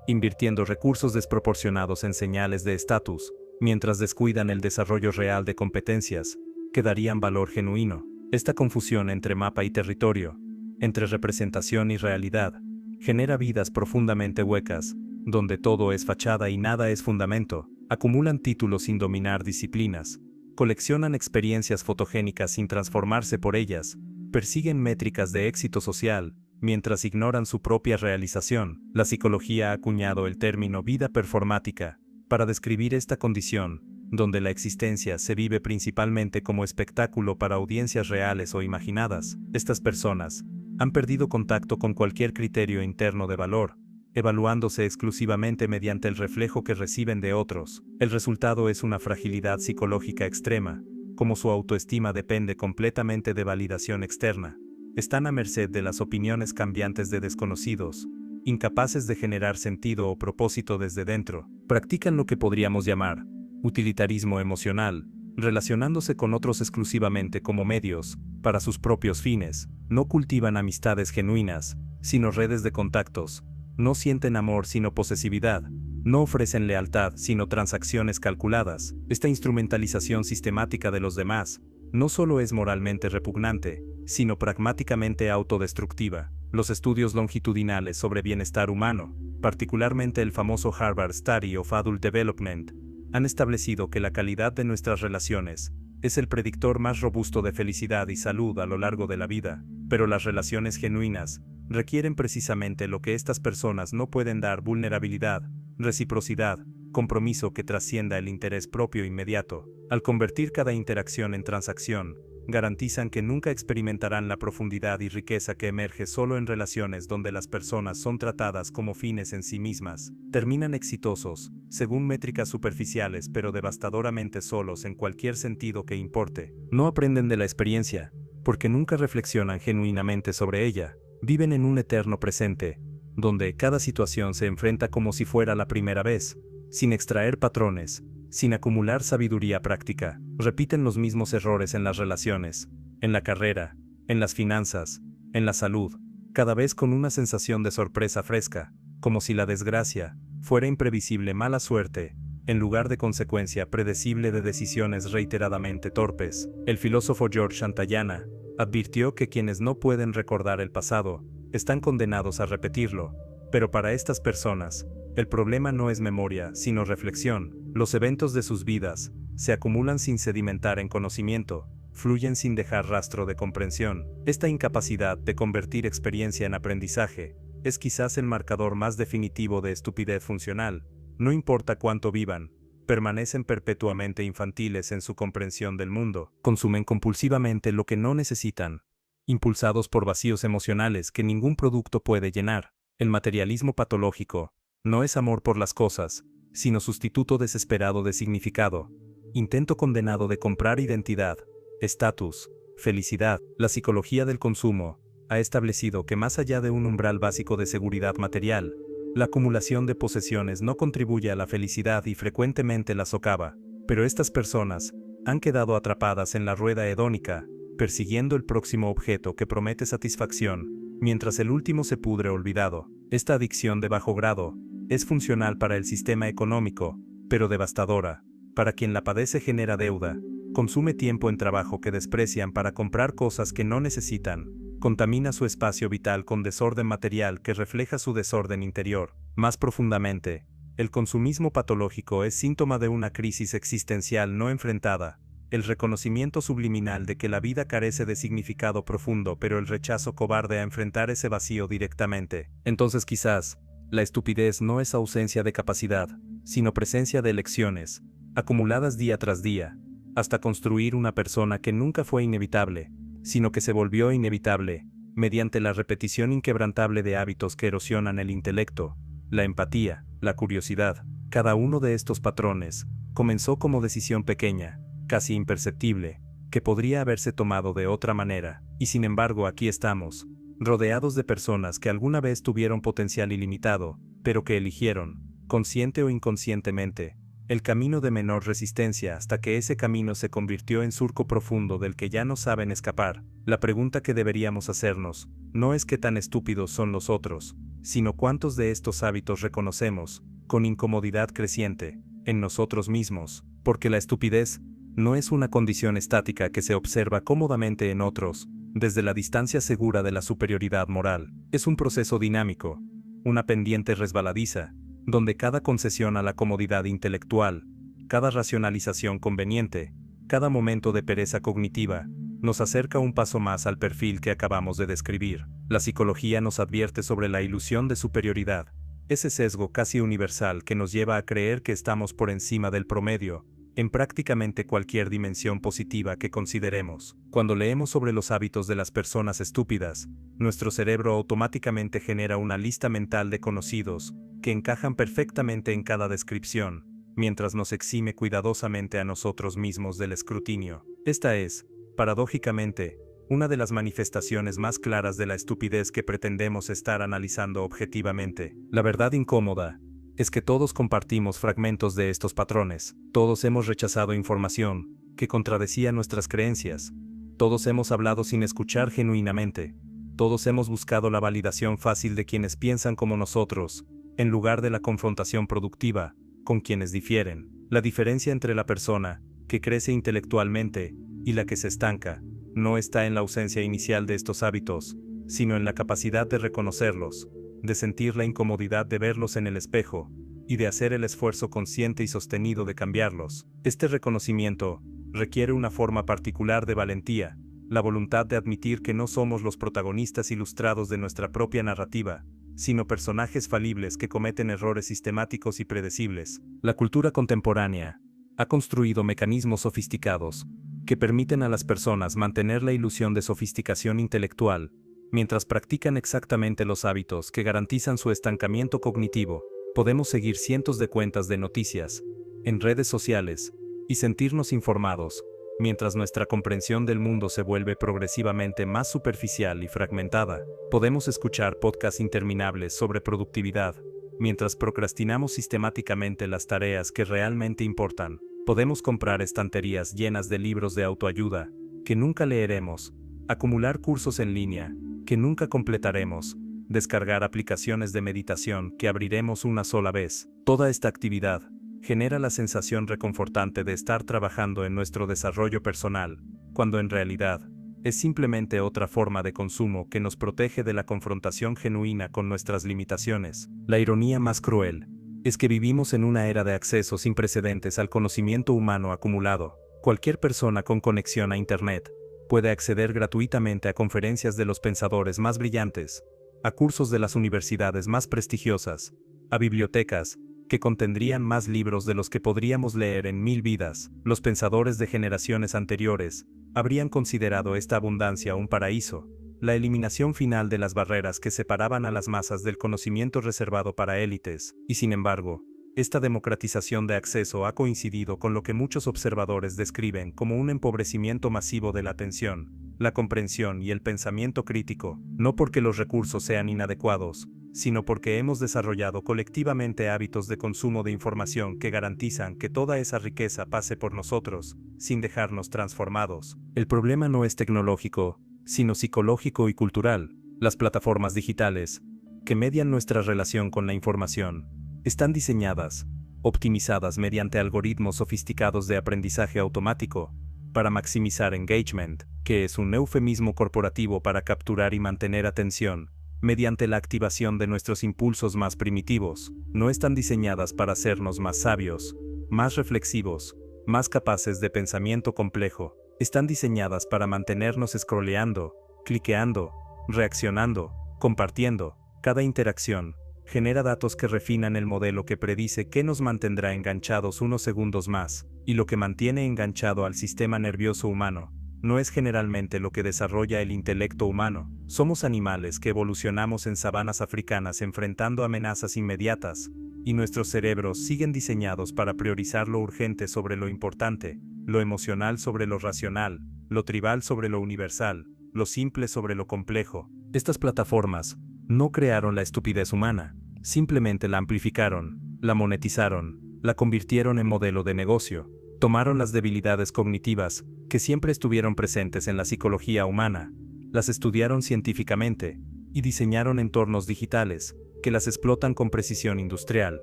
invirtiendo recursos desproporcionados en señales de estatus, mientras descuidan el desarrollo real de competencias que darían valor genuino. Esta confusión entre mapa y territorio, entre representación y realidad, genera vidas profundamente huecas, donde todo es fachada y nada es fundamento. Acumulan títulos sin dominar disciplinas, coleccionan experiencias fotogénicas sin transformarse por ellas, persiguen métricas de éxito social, mientras ignoran su propia realización. La psicología ha acuñado el término vida performática para describir esta condición, donde la existencia se vive principalmente como espectáculo para audiencias reales o imaginadas. Estas personas han perdido contacto con cualquier criterio interno de valor, evaluándose exclusivamente mediante el reflejo que reciben de otros. El resultado es una fragilidad psicológica extrema, como su autoestima depende completamente de validación externa. Están a merced de las opiniones cambiantes de desconocidos, incapaces de generar sentido o propósito desde dentro. Practican lo que podríamos llamar utilitarismo emocional, relacionándose con otros exclusivamente como medios para sus propios fines. No cultivan amistades genuinas, sino redes de contactos. No sienten amor sino posesividad. No ofrecen lealtad sino transacciones calculadas. Esta instrumentalización sistemática de los demás no solo es moralmente repugnante, sino pragmáticamente autodestructiva. Los estudios longitudinales sobre bienestar humano, particularmente el famoso Harvard Study of Adult Development, han establecido que la calidad de nuestras relaciones es el predictor más robusto de felicidad y salud a lo largo de la vida. Pero las relaciones genuinas requieren precisamente lo que estas personas no pueden dar: vulnerabilidad, reciprocidad, compromiso que trascienda el interés propio inmediato. Al convertir cada interacción en transacción, garantizan que nunca experimentarán la profundidad y riqueza que emerge solo en relaciones donde las personas son tratadas como fines en sí mismas. Terminan exitosos, según métricas superficiales, pero devastadoramente solos en cualquier sentido que importe. No aprenden de la experiencia, porque nunca reflexionan genuinamente sobre ella. Viven en un eterno presente, donde cada situación se enfrenta como si fuera la primera vez, sin extraer patrones, sin acumular sabiduría práctica. Repiten los mismos errores en las relaciones, en la carrera, en las finanzas, en la salud, cada vez con una sensación de sorpresa fresca, como si la desgracia fuera imprevisible mala suerte, en lugar de consecuencia predecible de decisiones reiteradamente torpes. El filósofo George Santayana advirtió que quienes no pueden recordar el pasado están condenados a repetirlo, pero para estas personas, el problema no es memoria, sino reflexión. Los eventos de sus vidas se acumulan sin sedimentar en conocimiento, fluyen sin dejar rastro de comprensión. Esta incapacidad de convertir experiencia en aprendizaje es quizás el marcador más definitivo de estupidez funcional. No importa cuánto vivan, permanecen perpetuamente infantiles en su comprensión del mundo, consumen compulsivamente lo que no necesitan, impulsados por vacíos emocionales que ningún producto puede llenar. El materialismo patológico no es amor por las cosas, sino sustituto desesperado de significado, intento condenado de comprar identidad, estatus, felicidad. La psicología del consumo ha establecido que más allá de un umbral básico de seguridad material, la acumulación de posesiones no contribuye a la felicidad y frecuentemente la socava, pero estas personas han quedado atrapadas en la rueda hedónica, persiguiendo el próximo objeto que promete satisfacción, mientras el último se pudre olvidado. Esta adicción de bajo grado es funcional para el sistema económico, pero devastadora. Para quien la padece genera deuda, consume tiempo en trabajo que desprecian para comprar cosas que no necesitan, contamina su espacio vital con desorden material que refleja su desorden interior. Más profundamente, el consumismo patológico es síntoma de una crisis existencial no enfrentada, el reconocimiento subliminal de que la vida carece de significado profundo, pero el rechazo cobarde a enfrentar ese vacío directamente. Entonces quizás, la estupidez no es ausencia de capacidad, sino presencia de elecciones, acumuladas día tras día, hasta construir una persona que nunca fue inevitable, sino que se volvió inevitable, mediante la repetición inquebrantable de hábitos que erosionan el intelecto, la empatía, la curiosidad. Cada uno de estos patrones comenzó como decisión pequeña, casi imperceptible, que podría haberse tomado de otra manera, y sin embargo aquí estamos, rodeados de personas que alguna vez tuvieron potencial ilimitado, pero que eligieron, consciente o inconscientemente, el camino de menor resistencia hasta que ese camino se convirtió en surco profundo del que ya no saben escapar. La pregunta que deberíamos hacernos no es qué tan estúpidos son los otros, sino cuántos de estos hábitos reconocemos, con incomodidad creciente, en nosotros mismos, porque la estupidez no es una condición estática que se observa cómodamente en otros, desde la distancia segura de la superioridad moral. Es un proceso dinámico, una pendiente resbaladiza, donde cada concesión a la comodidad intelectual, cada racionalización conveniente, cada momento de pereza cognitiva, nos acerca un paso más al perfil que acabamos de describir. La psicología nos advierte sobre la ilusión de superioridad, ese sesgo casi universal que nos lleva a creer que estamos por encima del promedio, en prácticamente cualquier dimensión positiva que consideremos. Cuando leemos sobre los hábitos de las personas estúpidas, nuestro cerebro automáticamente genera una lista mental de conocidos, que encajan perfectamente en cada descripción, mientras nos exime cuidadosamente a nosotros mismos del escrutinio. Esta es, paradójicamente, una de las manifestaciones más claras de la estupidez que pretendemos estar analizando objetivamente. La verdad incómoda es que todos compartimos fragmentos de estos patrones, todos hemos rechazado información que contradecía nuestras creencias, todos hemos hablado sin escuchar genuinamente, todos hemos buscado la validación fácil de quienes piensan como nosotros, en lugar de la confrontación productiva con quienes difieren. La diferencia entre la persona que crece intelectualmente y la que se estanca no está en la ausencia inicial de estos hábitos, sino en la capacidad de reconocerlos, de sentir la incomodidad de verlos en el espejo, y de hacer el esfuerzo consciente y sostenido de cambiarlos. Este reconocimiento requiere una forma particular de valentía, la voluntad de admitir que no somos los protagonistas ilustrados de nuestra propia narrativa, sino personajes falibles que cometen errores sistemáticos y predecibles. La cultura contemporánea ha construido mecanismos sofisticados que permiten a las personas mantener la ilusión de sofisticación intelectual, mientras practican exactamente los hábitos que garantizan su estancamiento cognitivo. Podemos seguir cientos de cuentas de noticias en redes sociales y sentirnos informados, mientras nuestra comprensión del mundo se vuelve progresivamente más superficial y fragmentada. Podemos escuchar podcasts interminables sobre productividad, mientras procrastinamos sistemáticamente las tareas que realmente importan. Podemos comprar estanterías llenas de libros de autoayuda, que nunca leeremos, acumular cursos en línea, que nunca completaremos, descargar aplicaciones de meditación que abriremos una sola vez. Toda esta actividad genera la sensación reconfortante de estar trabajando en nuestro desarrollo personal, cuando en realidad es simplemente otra forma de consumo que nos protege de la confrontación genuina con nuestras limitaciones. La ironía más cruel es que vivimos en una era de acceso sin precedentes al conocimiento humano acumulado. Cualquier persona con conexión a Internet puede acceder gratuitamente a conferencias de los pensadores más brillantes, a cursos de las universidades más prestigiosas, a bibliotecas, que contendrían más libros de los que podríamos leer en 1000 vidas. Los pensadores de generaciones anteriores habrían considerado esta abundancia un paraíso, la eliminación final de las barreras que separaban a las masas del conocimiento reservado para élites, y sin embargo, esta democratización de acceso ha coincidido con lo que muchos observadores describen como un empobrecimiento masivo de la atención, la comprensión y el pensamiento crítico, no porque los recursos sean inadecuados, sino porque hemos desarrollado colectivamente hábitos de consumo de información que garantizan que toda esa riqueza pase por nosotros, sin dejarnos transformados. El problema no es tecnológico, sino psicológico y cultural. Las plataformas digitales, que median nuestra relación con la información, están diseñadas, optimizadas mediante algoritmos sofisticados de aprendizaje automático, para maximizar engagement, que es un eufemismo corporativo para capturar y mantener atención, mediante la activación de nuestros impulsos más primitivos. No están diseñadas para hacernos más sabios, más reflexivos, más capaces de pensamiento complejo. Están diseñadas para mantenernos scrolleando, cliqueando, reaccionando, compartiendo. Cada interacción genera datos que refinan el modelo que predice qué nos mantendrá enganchados unos segundos más, y lo que mantiene enganchado al sistema nervioso humano no es generalmente lo que desarrolla el intelecto humano. Somos animales que evolucionamos en sabanas africanas enfrentando amenazas inmediatas, y nuestros cerebros siguen diseñados para priorizar lo urgente sobre lo importante, lo emocional sobre lo racional, lo tribal sobre lo universal, lo simple sobre lo complejo. Estas plataformas no crearon la estupidez humana, simplemente la amplificaron, la monetizaron, la convirtieron en modelo de negocio. Tomaron las debilidades cognitivas, que siempre estuvieron presentes en la psicología humana, las estudiaron científicamente, y diseñaron entornos digitales, que las explotan con precisión industrial.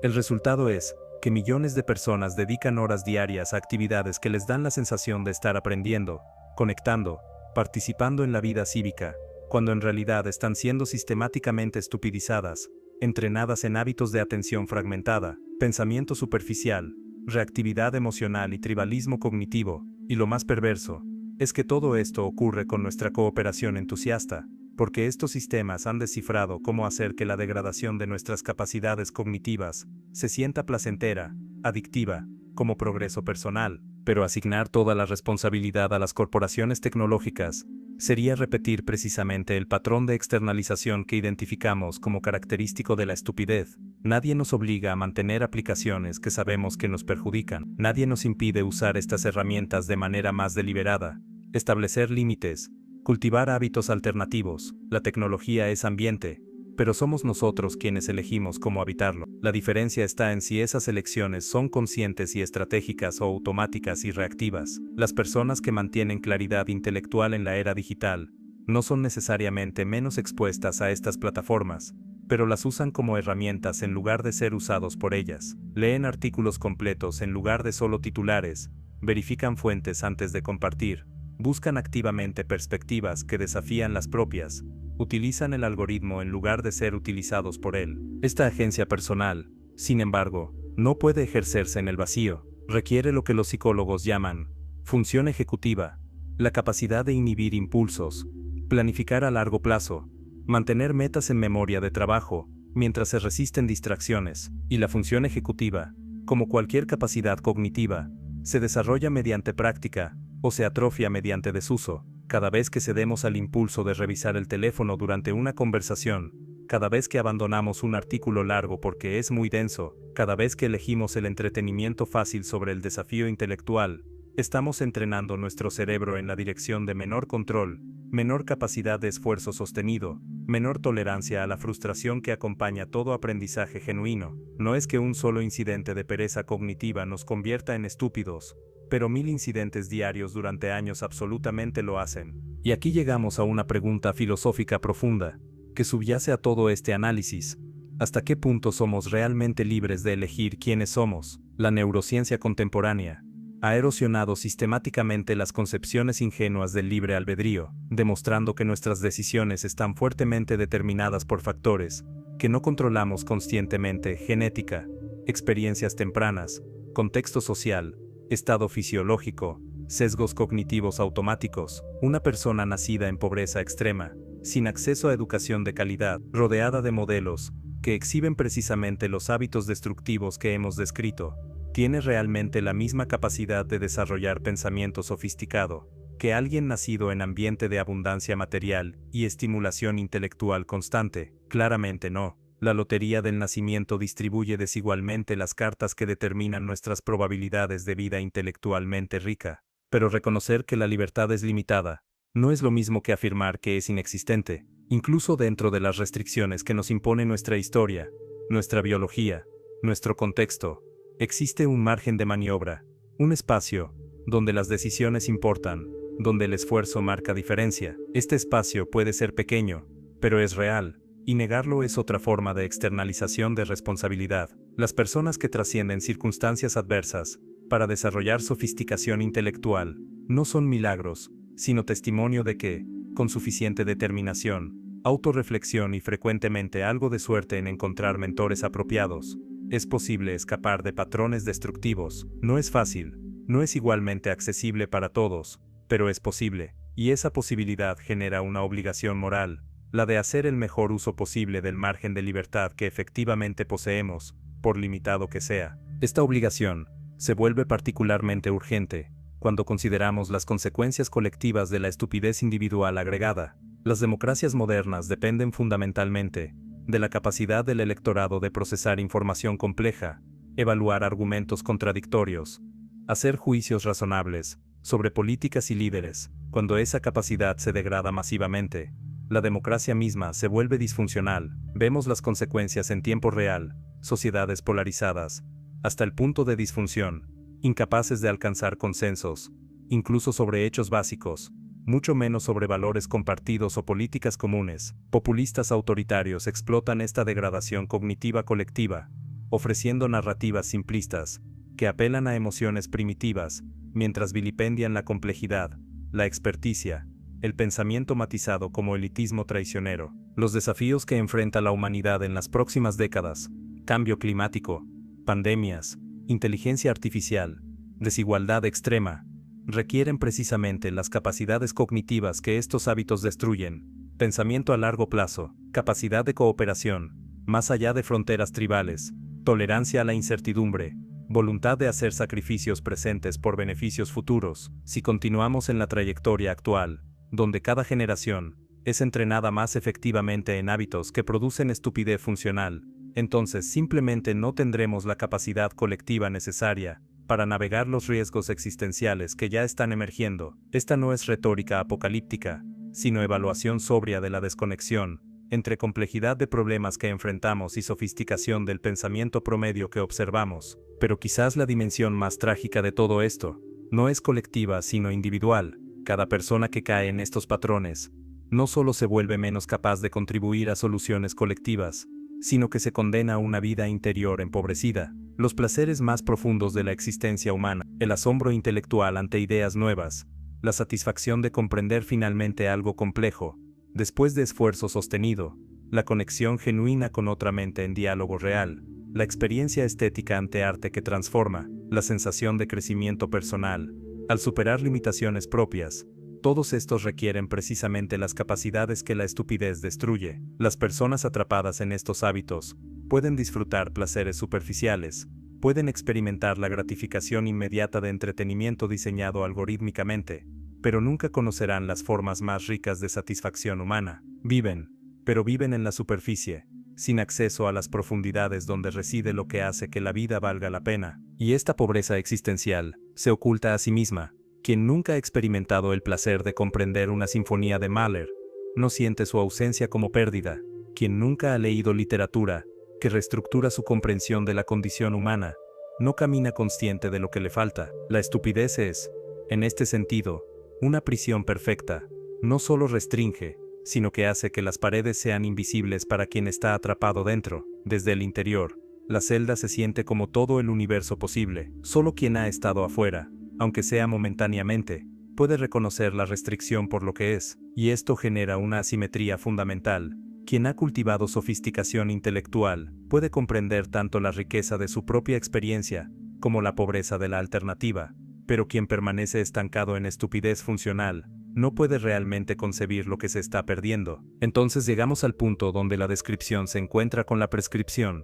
El resultado es que millones de personas dedican horas diarias a actividades que les dan la sensación de estar aprendiendo, conectando, participando en la vida cívica, cuando en realidad están siendo sistemáticamente estupidizadas, entrenadas en hábitos de atención fragmentada, pensamiento superficial, reactividad emocional y tribalismo cognitivo. Y lo más perverso es que todo esto ocurre con nuestra cooperación entusiasta, porque estos sistemas han descifrado cómo hacer que la degradación de nuestras capacidades cognitivas se sienta placentera, adictiva, como progreso personal. Pero asignar toda la responsabilidad a las corporaciones tecnológicas sería repetir precisamente el patrón de externalización que identificamos como característico de la estupidez. Nadie nos obliga a mantener aplicaciones que sabemos que nos perjudican. Nadie nos impide usar estas herramientas de manera más deliberada, establecer límites, cultivar hábitos alternativos. La tecnología es ambiente, pero somos nosotros quienes elegimos cómo habitarlo. La diferencia está en si esas elecciones son conscientes y estratégicas o automáticas y reactivas. Las personas que mantienen claridad intelectual en la era digital no son necesariamente menos expuestas a estas plataformas, pero las usan como herramientas en lugar de ser usados por ellas. Leen artículos completos en lugar de solo titulares, verifican fuentes antes de compartir, buscan activamente perspectivas que desafían las propias, utilizan el algoritmo en lugar de ser utilizados por él. Esta agencia personal, sin embargo, no puede ejercerse en el vacío. Requiere lo que los psicólogos llaman función ejecutiva, la capacidad de inhibir impulsos, planificar a largo plazo, mantener metas en memoria de trabajo, mientras se resisten distracciones. Y la función ejecutiva, como cualquier capacidad cognitiva, se desarrolla mediante práctica, o se atrofia mediante desuso. Cada vez que cedemos al impulso de revisar el teléfono durante una conversación, cada vez que abandonamos un artículo largo porque es muy denso, cada vez que elegimos el entretenimiento fácil sobre el desafío intelectual, estamos entrenando nuestro cerebro en la dirección de menor control, menor capacidad de esfuerzo sostenido, menor tolerancia a la frustración que acompaña todo aprendizaje genuino. No es que un solo incidente de pereza cognitiva nos convierta en estúpidos, pero 1000 incidentes diarios durante años absolutamente lo hacen. Y aquí llegamos a una pregunta filosófica profunda, que subyace a todo este análisis. ¿Hasta qué punto somos realmente libres de elegir quiénes somos? La neurociencia contemporánea ha erosionado sistemáticamente las concepciones ingenuas del libre albedrío, demostrando que nuestras decisiones están fuertemente determinadas por factores que no controlamos conscientemente: genética, experiencias tempranas, contexto social, estado fisiológico, sesgos cognitivos automáticos. Una persona nacida en pobreza extrema sin acceso a educación de calidad, rodeada de modelos que exhiben precisamente los hábitos destructivos que hemos descrito, tiene realmente la misma capacidad de desarrollar pensamiento sofisticado que alguien nacido en ambiente de abundancia material y estimulación intelectual constante. Claramente no. La lotería del nacimiento distribuye desigualmente las cartas que determinan nuestras probabilidades de vida intelectualmente rica. Pero reconocer que la libertad es limitada no es lo mismo que afirmar que es inexistente, incluso dentro de las restricciones que nos impone nuestra historia, nuestra biología, nuestro contexto. Existe un margen de maniobra, un espacio donde las decisiones importan, donde el esfuerzo marca diferencia. Este espacio puede ser pequeño, pero es real. Y negarlo es otra forma de externalización de responsabilidad. Las personas que trascienden circunstancias adversas para desarrollar sofisticación intelectual no son milagros, sino testimonio de que, con suficiente determinación, autorreflexión y frecuentemente algo de suerte en encontrar mentores apropiados, es posible escapar de patrones destructivos. No es fácil, no es igualmente accesible para todos, pero es posible, y esa posibilidad genera una obligación moral, la de hacer el mejor uso posible del margen de libertad que efectivamente poseemos, por limitado que sea. Esta obligación se vuelve particularmente urgente cuando consideramos las consecuencias colectivas de la estupidez individual agregada. Las democracias modernas dependen fundamentalmente de la capacidad del electorado de procesar información compleja, evaluar argumentos contradictorios, hacer juicios razonables sobre políticas y líderes. Cuando esa capacidad se degrada masivamente, la democracia misma se vuelve disfuncional. Vemos las consecuencias en tiempo real, sociedades polarizadas, hasta el punto de disfunción, incapaces de alcanzar consensos, incluso sobre hechos básicos, mucho menos sobre valores compartidos o políticas comunes. Populistas autoritarios explotan esta degradación cognitiva colectiva, ofreciendo narrativas simplistas, que apelan a emociones primitivas, mientras vilipendian la complejidad, la experticia, el pensamiento matizado como elitismo traicionero. Los desafíos que enfrenta la humanidad en las próximas décadas, cambio climático, pandemias, inteligencia artificial, desigualdad extrema, requieren precisamente las capacidades cognitivas que estos hábitos destruyen: pensamiento a largo plazo, capacidad de cooperación, más allá de fronteras tribales, tolerancia a la incertidumbre, voluntad de hacer sacrificios presentes por beneficios futuros. Si continuamos en la trayectoria actual, donde cada generación es entrenada más efectivamente en hábitos que producen estupidez funcional, entonces simplemente no tendremos la capacidad colectiva necesaria para navegar los riesgos existenciales que ya están emergiendo. Esta no es retórica apocalíptica, sino evaluación sobria de la desconexión entre complejidad de problemas que enfrentamos y sofisticación del pensamiento promedio que observamos. Pero quizás la dimensión más trágica de todo esto no es colectiva sino individual. Cada persona que cae en estos patrones no solo se vuelve menos capaz de contribuir a soluciones colectivas, sino que se condena a una vida interior empobrecida. Los placeres más profundos de la existencia humana, el asombro intelectual ante ideas nuevas, la satisfacción de comprender finalmente algo complejo, después de esfuerzo sostenido, la conexión genuina con otra mente en diálogo real, la experiencia estética ante arte que transforma, la sensación de crecimiento personal, al superar limitaciones propias, todos estos requieren precisamente las capacidades que la estupidez destruye. Las personas atrapadas en estos hábitos pueden disfrutar placeres superficiales, pueden experimentar la gratificación inmediata de entretenimiento diseñado algorítmicamente, pero nunca conocerán las formas más ricas de satisfacción humana. Viven, pero viven en la superficie, sin acceso a las profundidades donde reside lo que hace que la vida valga la pena. Y esta pobreza existencial se oculta a sí misma. Quien nunca ha experimentado el placer de comprender una sinfonía de Mahler, no siente su ausencia como pérdida. Quien nunca ha leído literatura, que reestructura su comprensión de la condición humana, no camina consciente de lo que le falta. La estupidez es, en este sentido, una prisión perfecta. No solo restringe, sino que hace que las paredes sean invisibles para quien está atrapado dentro. Desde el interior, la celda se siente como todo el universo posible. Solo quien ha estado afuera, aunque sea momentáneamente, puede reconocer la restricción por lo que es, y esto genera una asimetría fundamental. Quien ha cultivado sofisticación intelectual puede comprender tanto la riqueza de su propia experiencia como la pobreza de la alternativa, pero quien permanece estancado en estupidez funcional no puede realmente concebir lo que se está perdiendo. Entonces llegamos al punto donde la descripción se encuentra con la prescripción,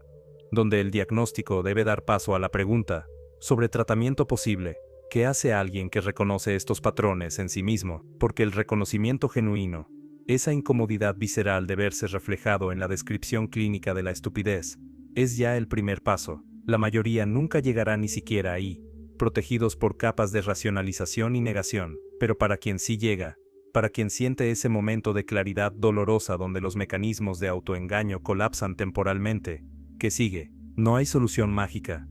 donde el diagnóstico debe dar paso a la pregunta sobre tratamiento posible. ¿Qué hace alguien que reconoce estos patrones en sí mismo? Porque el reconocimiento genuino, esa incomodidad visceral de verse reflejado en la descripción clínica de la estupidez, es ya el primer paso. La mayoría nunca llegará ni siquiera ahí, protegidos por capas de racionalización y negación, pero para quien sí llega, para quien siente ese momento de claridad dolorosa donde los mecanismos de autoengaño colapsan temporalmente, ¿qué sigue? No hay solución mágica,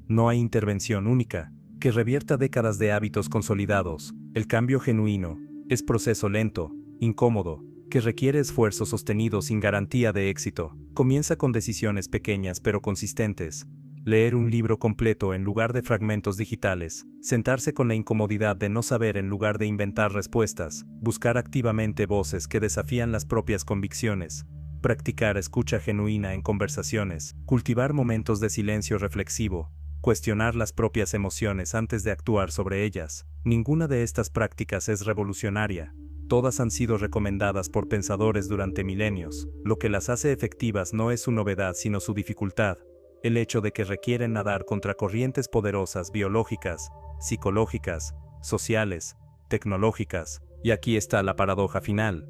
no hay intervención única, que revierta décadas de hábitos consolidados. El cambio genuino es proceso lento, incómodo, que requiere esfuerzo sostenido sin garantía de éxito. Comienza con decisiones pequeñas pero consistentes. Leer un libro completo en lugar de fragmentos digitales, sentarse con la incomodidad de no saber en lugar de inventar respuestas, buscar activamente voces que desafían las propias convicciones, practicar escucha genuina en conversaciones, cultivar momentos de silencio reflexivo, cuestionar las propias emociones antes de actuar sobre ellas. Ninguna de estas prácticas es revolucionaria. Todas han sido recomendadas por pensadores durante milenios. Lo que las hace efectivas no es su novedad sino su dificultad. El hecho de que requieren nadar contra corrientes poderosas biológicas, psicológicas, sociales, tecnológicas. Y aquí está la paradoja final.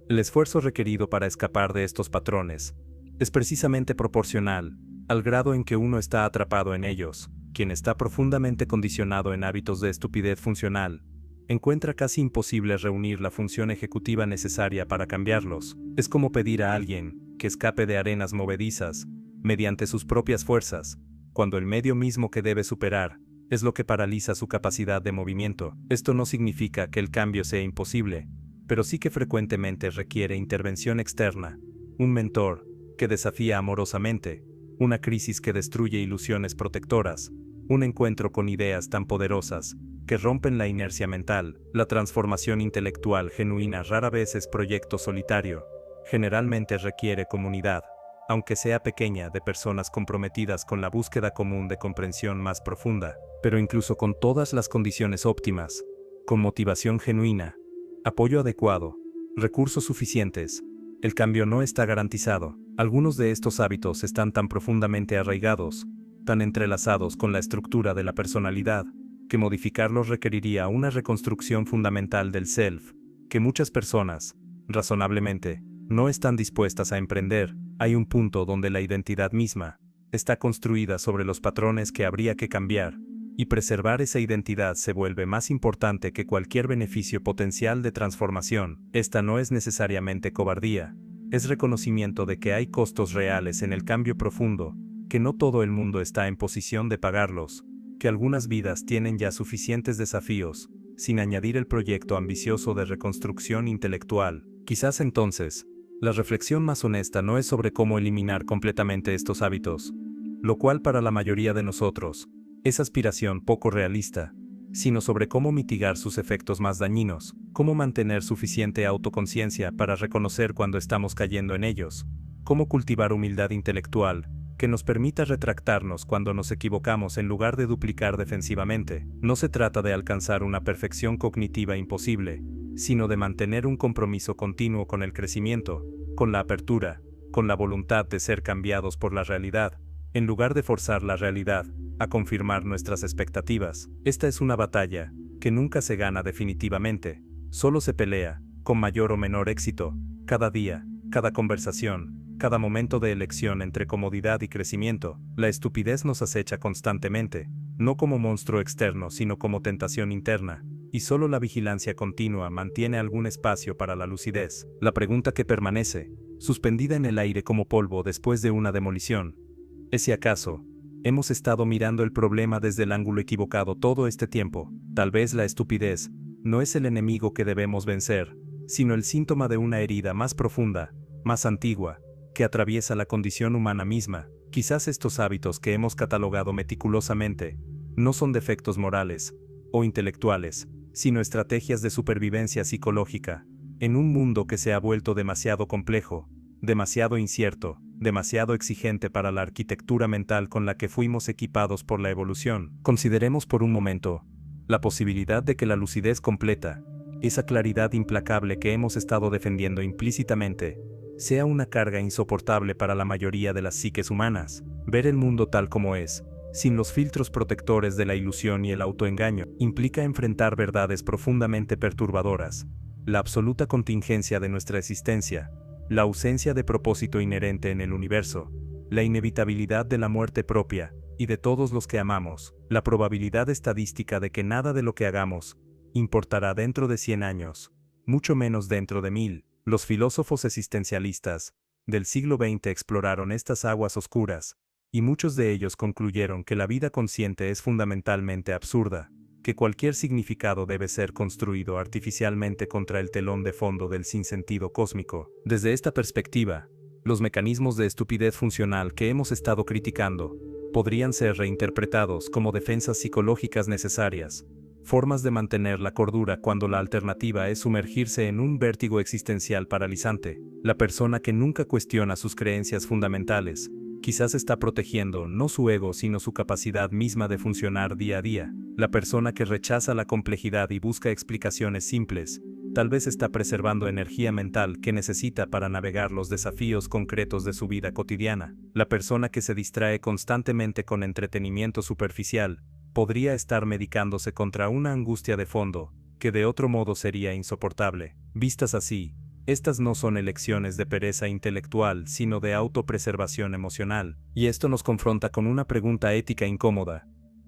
El esfuerzo requerido para escapar de estos patrones es precisamente proporcional al grado en que uno está atrapado en ellos. Quien está profundamente condicionado en hábitos de estupidez funcional encuentra casi imposible reunir la función ejecutiva necesaria para cambiarlos. Es como pedir a alguien que escape de arenas movedizas mediante sus propias fuerzas, cuando el medio mismo que debe superar es lo que paraliza su capacidad de movimiento. Esto no significa que el cambio sea imposible, pero sí que frecuentemente requiere intervención externa, un mentor que desafía amorosamente, una crisis que destruye ilusiones protectoras, un encuentro con ideas tan poderosas que rompen la inercia mental. La transformación intelectual genuina rara vez es proyecto solitario, generalmente requiere comunidad, aunque sea pequeña, de personas comprometidas con la búsqueda común de comprensión más profunda. Pero incluso con todas las condiciones óptimas, con motivación genuina, apoyo adecuado, recursos suficientes, el cambio no está garantizado. Algunos de estos hábitos están tan profundamente arraigados, tan entrelazados con la estructura de la personalidad, que modificarlos requeriría una reconstrucción fundamental del self, que muchas personas, razonablemente, no están dispuestas a emprender. Hay un punto donde la identidad misma está construida sobre los patrones que habría que cambiar, y preservar esa identidad se vuelve más importante que cualquier beneficio potencial de transformación. Esta no es necesariamente cobardía, es reconocimiento de que hay costos reales en el cambio profundo, que no todo el mundo está en posición de pagarlos, que algunas vidas tienen ya suficientes desafíos, sin añadir el proyecto ambicioso de reconstrucción intelectual. Quizás entonces, la reflexión más honesta no es sobre cómo eliminar completamente estos hábitos, lo cual para la mayoría de nosotros es aspiración poco realista, sino sobre cómo mitigar sus efectos más dañinos, cómo mantener suficiente autoconciencia para reconocer cuando estamos cayendo en ellos, cómo cultivar humildad intelectual que nos permita retractarnos cuando nos equivocamos en lugar de duplicar defensivamente. No se trata de alcanzar una perfección cognitiva imposible, sino de mantener un compromiso continuo con el crecimiento, con la apertura, con la voluntad de ser cambiados por la realidad, en lugar de forzar la realidad a confirmar nuestras expectativas. Esta es una batalla que nunca se gana definitivamente, solo se pelea, con mayor o menor éxito, cada día, cada conversación, cada momento de elección entre comodidad y crecimiento. La estupidez nos acecha constantemente, no como monstruo externo sino como tentación interna, y solo la vigilancia continua mantiene algún espacio para la lucidez. La pregunta que permanece, suspendida en el aire como polvo después de una demolición, es si acaso hemos estado mirando el problema desde el ángulo equivocado todo este tiempo. Tal vez la estupidez no es el enemigo que debemos vencer, sino el síntoma de una herida más profunda, más antigua, que atraviesa la condición humana misma. Quizás estos hábitos que hemos catalogado meticulosamente no son defectos morales o intelectuales, sino estrategias de supervivencia psicológica, en un mundo que se ha vuelto demasiado complejo, demasiado incierto, demasiado exigente para la arquitectura mental con la que fuimos equipados por la evolución. Consideremos por un momento la posibilidad de que la lucidez completa, esa claridad implacable que hemos estado defendiendo implícitamente, sea una carga insoportable para la mayoría de las psiques humanas. Ver el mundo tal como es, sin los filtros protectores de la ilusión y el autoengaño, implica enfrentar verdades profundamente perturbadoras, la absoluta contingencia de nuestra existencia, la ausencia de propósito inherente en el universo, la inevitabilidad de la muerte propia y de todos los que amamos, la probabilidad estadística de que nada de lo que hagamos importará dentro de 100 años, mucho menos dentro de 1000. Los filósofos existencialistas del siglo XX exploraron estas aguas oscuras, y muchos de ellos concluyeron que la vida consciente es fundamentalmente absurda, que cualquier significado debe ser construido artificialmente contra el telón de fondo del sinsentido cósmico. Desde esta perspectiva, los mecanismos de estupidez funcional que hemos estado criticando podrían ser reinterpretados como defensas psicológicas necesarias, formas de mantener la cordura cuando la alternativa es sumergirse en un vértigo existencial paralizante. La persona que nunca cuestiona sus creencias fundamentales, quizás está protegiendo no su ego sino su capacidad misma de funcionar día a día. La persona que rechaza la complejidad y busca explicaciones simples, tal vez está preservando energía mental que necesita para navegar los desafíos concretos de su vida cotidiana. La persona que se distrae constantemente con entretenimiento superficial, podría estar medicándose contra una angustia de fondo, que de otro modo sería insoportable. Vistas así, estas no son elecciones de pereza intelectual, sino de autopreservación emocional, y esto nos confronta con una pregunta ética incómoda.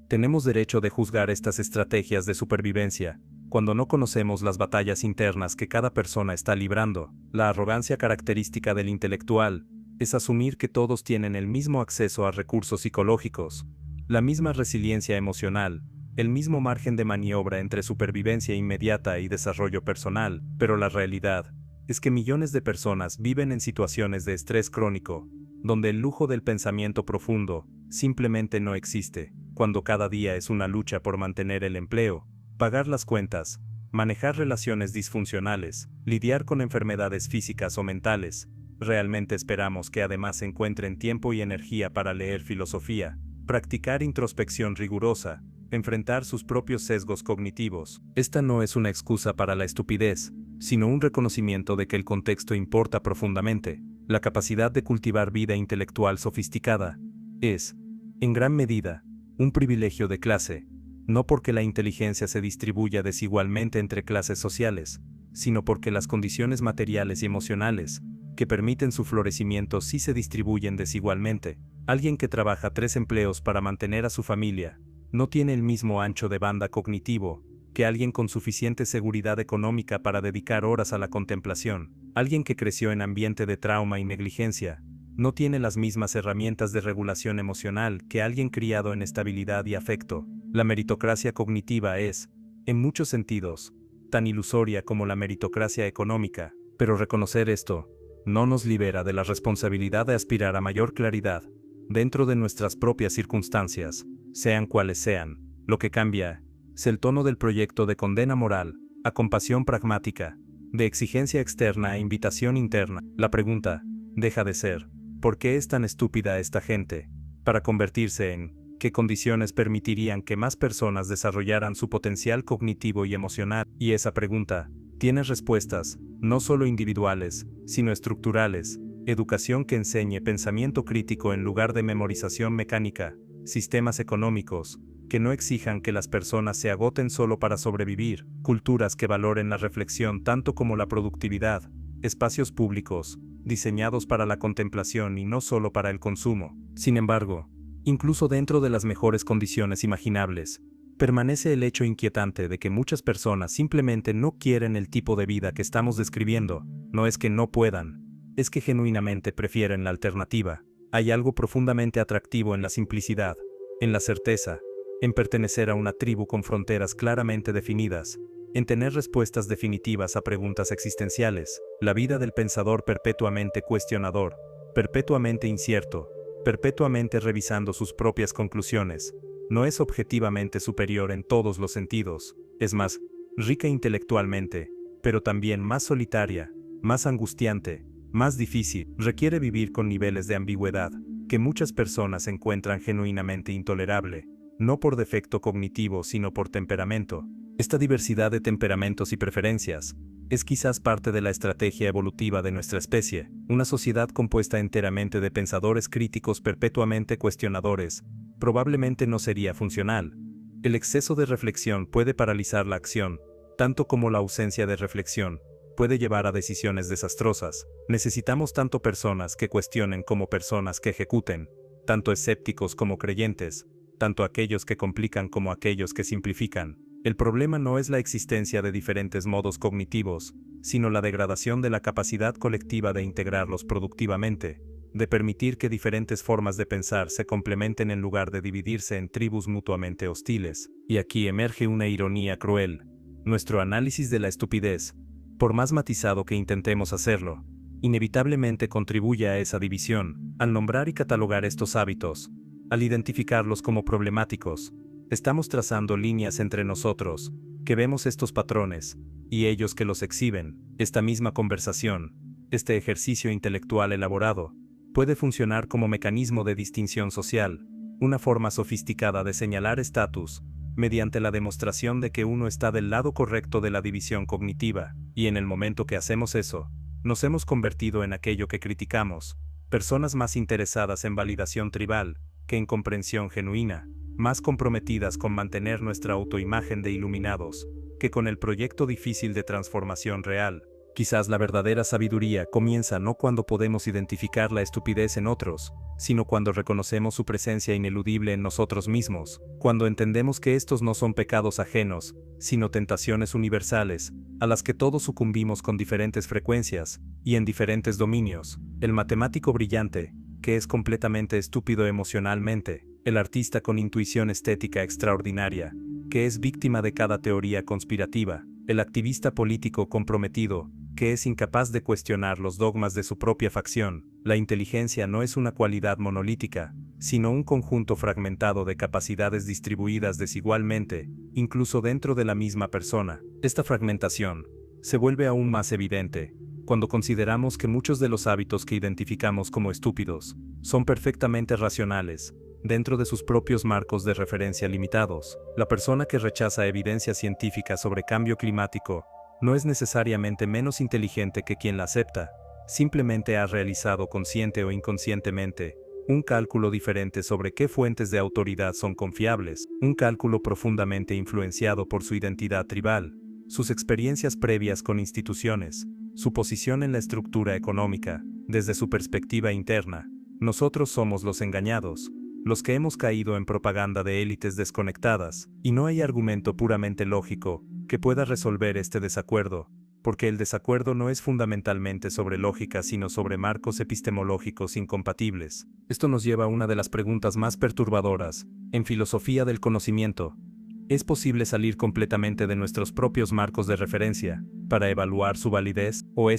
¿Tenemos derecho de juzgar estas estrategias de supervivencia, cuando no conocemos las batallas internas que cada persona está librando? La arrogancia característica del intelectual es asumir que todos tienen el mismo acceso a recursos psicológicos, la misma resiliencia emocional, el mismo margen de maniobra entre supervivencia inmediata y desarrollo personal, pero la realidad es que millones de personas viven en situaciones de estrés crónico, donde el lujo del pensamiento profundo simplemente no existe, cuando cada día es una lucha por mantener el empleo, pagar las cuentas, manejar relaciones disfuncionales, lidiar con enfermedades físicas o mentales. Realmente esperamos que además encuentren tiempo y energía para leer filosofía, practicar introspección rigurosa, enfrentar sus propios sesgos cognitivos. Esta no es una excusa para la estupidez, sino un reconocimiento de que el contexto importa profundamente. La capacidad de cultivar vida intelectual sofisticada es, en gran medida, un privilegio de clase, no porque la inteligencia se distribuya desigualmente entre clases sociales, sino porque las condiciones materiales y emocionales que permiten su florecimiento sí se distribuyen desigualmente. Alguien que trabaja 3 empleos para mantener a su familia no tiene el mismo ancho de banda cognitivo que alguien con suficiente seguridad económica para dedicar horas a la contemplación. Alguien que creció en ambiente de trauma y negligencia no tiene las mismas herramientas de regulación emocional que alguien criado en estabilidad y afecto. La meritocracia cognitiva es, en muchos sentidos, tan ilusoria como la meritocracia económica, pero reconocer esto no nos libera de la responsabilidad de aspirar a mayor claridad dentro de nuestras propias circunstancias, sean cuales sean. Lo que cambia es el tono del proyecto de condena moral a compasión pragmática, de exigencia externa e invitación interna. La pregunta deja de ser ¿por qué es tan estúpida esta gente?, para convertirse en ¿qué condiciones permitirían que más personas desarrollaran su potencial cognitivo y emocional? Y esa pregunta tiene respuestas, no solo individuales, sino estructurales. Educación que enseñe pensamiento crítico en lugar de memorización mecánica, sistemas económicos que no exijan que las personas se agoten solo para sobrevivir, culturas que valoren la reflexión tanto como la productividad, espacios públicos diseñados para la contemplación y no solo para el consumo. Sin embargo, incluso dentro de las mejores condiciones imaginables, permanece el hecho inquietante de que muchas personas simplemente no quieren el tipo de vida que estamos describiendo. No es que no puedan, es que genuinamente prefieren la alternativa. Hay algo profundamente atractivo en la simplicidad, en la certeza, en pertenecer a una tribu con fronteras claramente definidas, en tener respuestas definitivas a preguntas existenciales. La vida del pensador perpetuamente cuestionador, perpetuamente incierto, perpetuamente revisando sus propias conclusiones, no es objetivamente superior en todos los sentidos. Es más rica intelectualmente, pero también más solitaria, más angustiante, más difícil. Requiere vivir con niveles de ambigüedad que muchas personas encuentran genuinamente intolerable, no por defecto cognitivo sino por temperamento. Esta diversidad de temperamentos y preferencias es quizás parte de la estrategia evolutiva de nuestra especie, una sociedad compuesta enteramente de pensadores críticos perpetuamente cuestionadores, probablemente no sería funcional. El exceso de reflexión puede paralizar la acción, tanto como la ausencia de reflexión puede llevar a decisiones desastrosas. Necesitamos tanto personas que cuestionen como personas que ejecuten, tanto escépticos como creyentes, tanto aquellos que complican como aquellos que simplifican. El problema no es la existencia de diferentes modos cognitivos, sino la degradación de la capacidad colectiva de integrarlos productivamente, de permitir que diferentes formas de pensar se complementen en lugar de dividirse en tribus mutuamente hostiles. Y aquí emerge una ironía cruel. Nuestro análisis de la estupidez, por más matizado que intentemos hacerlo, inevitablemente contribuye a esa división. Al nombrar y catalogar estos hábitos, al identificarlos como problemáticos, estamos trazando líneas entre nosotros, que vemos estos patrones, y ellos que los exhiben. Esta misma conversación, este ejercicio intelectual elaborado, puede funcionar como mecanismo de distinción social, una forma sofisticada de señalar estatus, mediante la demostración de que uno está del lado correcto de la división cognitiva, y en el momento que hacemos eso, nos hemos convertido en aquello que criticamos, personas más interesadas en validación tribal que en comprensión genuina, más comprometidas con mantener nuestra autoimagen de iluminados, que con el proyecto difícil de transformación real. Quizás la verdadera sabiduría comienza no cuando podemos identificar la estupidez en otros, sino cuando reconocemos su presencia ineludible en nosotros mismos, cuando entendemos que estos no son pecados ajenos, sino tentaciones universales, a las que todos sucumbimos con diferentes frecuencias, y en diferentes dominios. El matemático brillante, que es completamente estúpido emocionalmente, el artista con intuición estética extraordinaria, que es víctima de cada teoría conspirativa, el activista político comprometido, que es incapaz de cuestionar los dogmas de su propia facción. La inteligencia no es una cualidad monolítica, sino un conjunto fragmentado de capacidades distribuidas desigualmente, incluso dentro de la misma persona. Esta fragmentación se vuelve aún más evidente cuando consideramos que muchos de los hábitos que identificamos como estúpidos son perfectamente racionales, dentro de sus propios marcos de referencia limitados. La persona que rechaza evidencia científica sobre cambio climático no es necesariamente menos inteligente que quien la acepta, simplemente ha realizado consciente o inconscientemente un cálculo diferente sobre qué fuentes de autoridad son confiables, un cálculo profundamente influenciado por su identidad tribal, sus experiencias previas con instituciones, su posición en la estructura económica, desde su perspectiva interna. Nosotros somos los engañados, los que hemos caído en propaganda de élites desconectadas, y no hay argumento puramente lógico que pueda resolver este desacuerdo, porque el desacuerdo no es fundamentalmente sobre lógica sino sobre marcos epistemológicos incompatibles. Esto nos lleva a una de las preguntas más perturbadoras en filosofía del conocimiento. ¿Es posible salir completamente de nuestros propios marcos de referencia para evaluar su validez? ¿O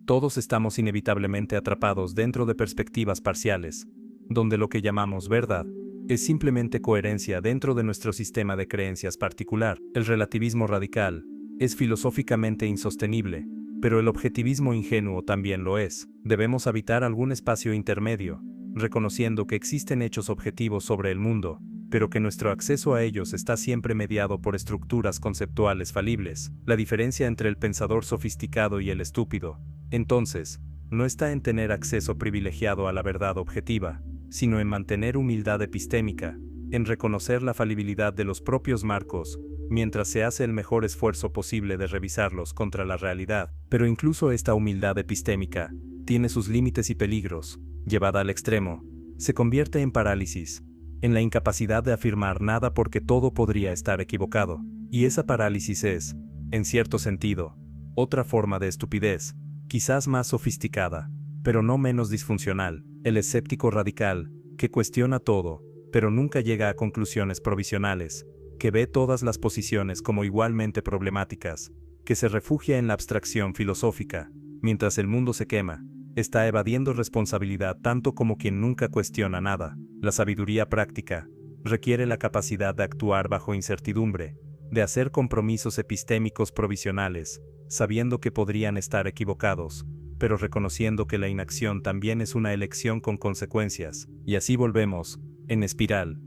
todos estamos inevitablemente atrapados dentro de perspectivas parciales, donde lo que llamamos verdad es simplemente coherencia dentro de nuestro sistema de creencias particular? El relativismo radical es filosóficamente insostenible, pero el objetivismo ingenuo también lo es. Debemos habitar algún espacio intermedio, reconociendo que existen hechos objetivos sobre el mundo, pero que nuestro acceso a ellos está siempre mediado por estructuras conceptuales falibles. La diferencia entre el pensador sofisticado y el estúpido, entonces, no está en tener acceso privilegiado a la verdad objetiva, sino en mantener humildad epistémica, en reconocer la falibilidad de los propios marcos, mientras se hace el mejor esfuerzo posible de revisarlos contra la realidad. Pero incluso esta humildad epistémica tiene sus límites y peligros. Llevada al extremo, se convierte en parálisis, en la incapacidad de afirmar nada porque todo podría estar equivocado. Y esa parálisis es, en cierto sentido, otra forma de estupidez, quizás más sofisticada, pero no menos disfuncional. El escéptico radical, que cuestiona todo, pero nunca llega a conclusiones provisionales, que ve todas las posiciones como igualmente problemáticas, que se refugia en la abstracción filosófica, mientras el mundo se quema, está evadiendo responsabilidad tanto como quien nunca cuestiona nada. La sabiduría práctica requiere la capacidad de actuar bajo incertidumbre, de hacer compromisos epistémicos provisionales, sabiendo que podrían estar equivocados, pero reconociendo que la inacción también es una elección con consecuencias. Y así volvemos, en espiral,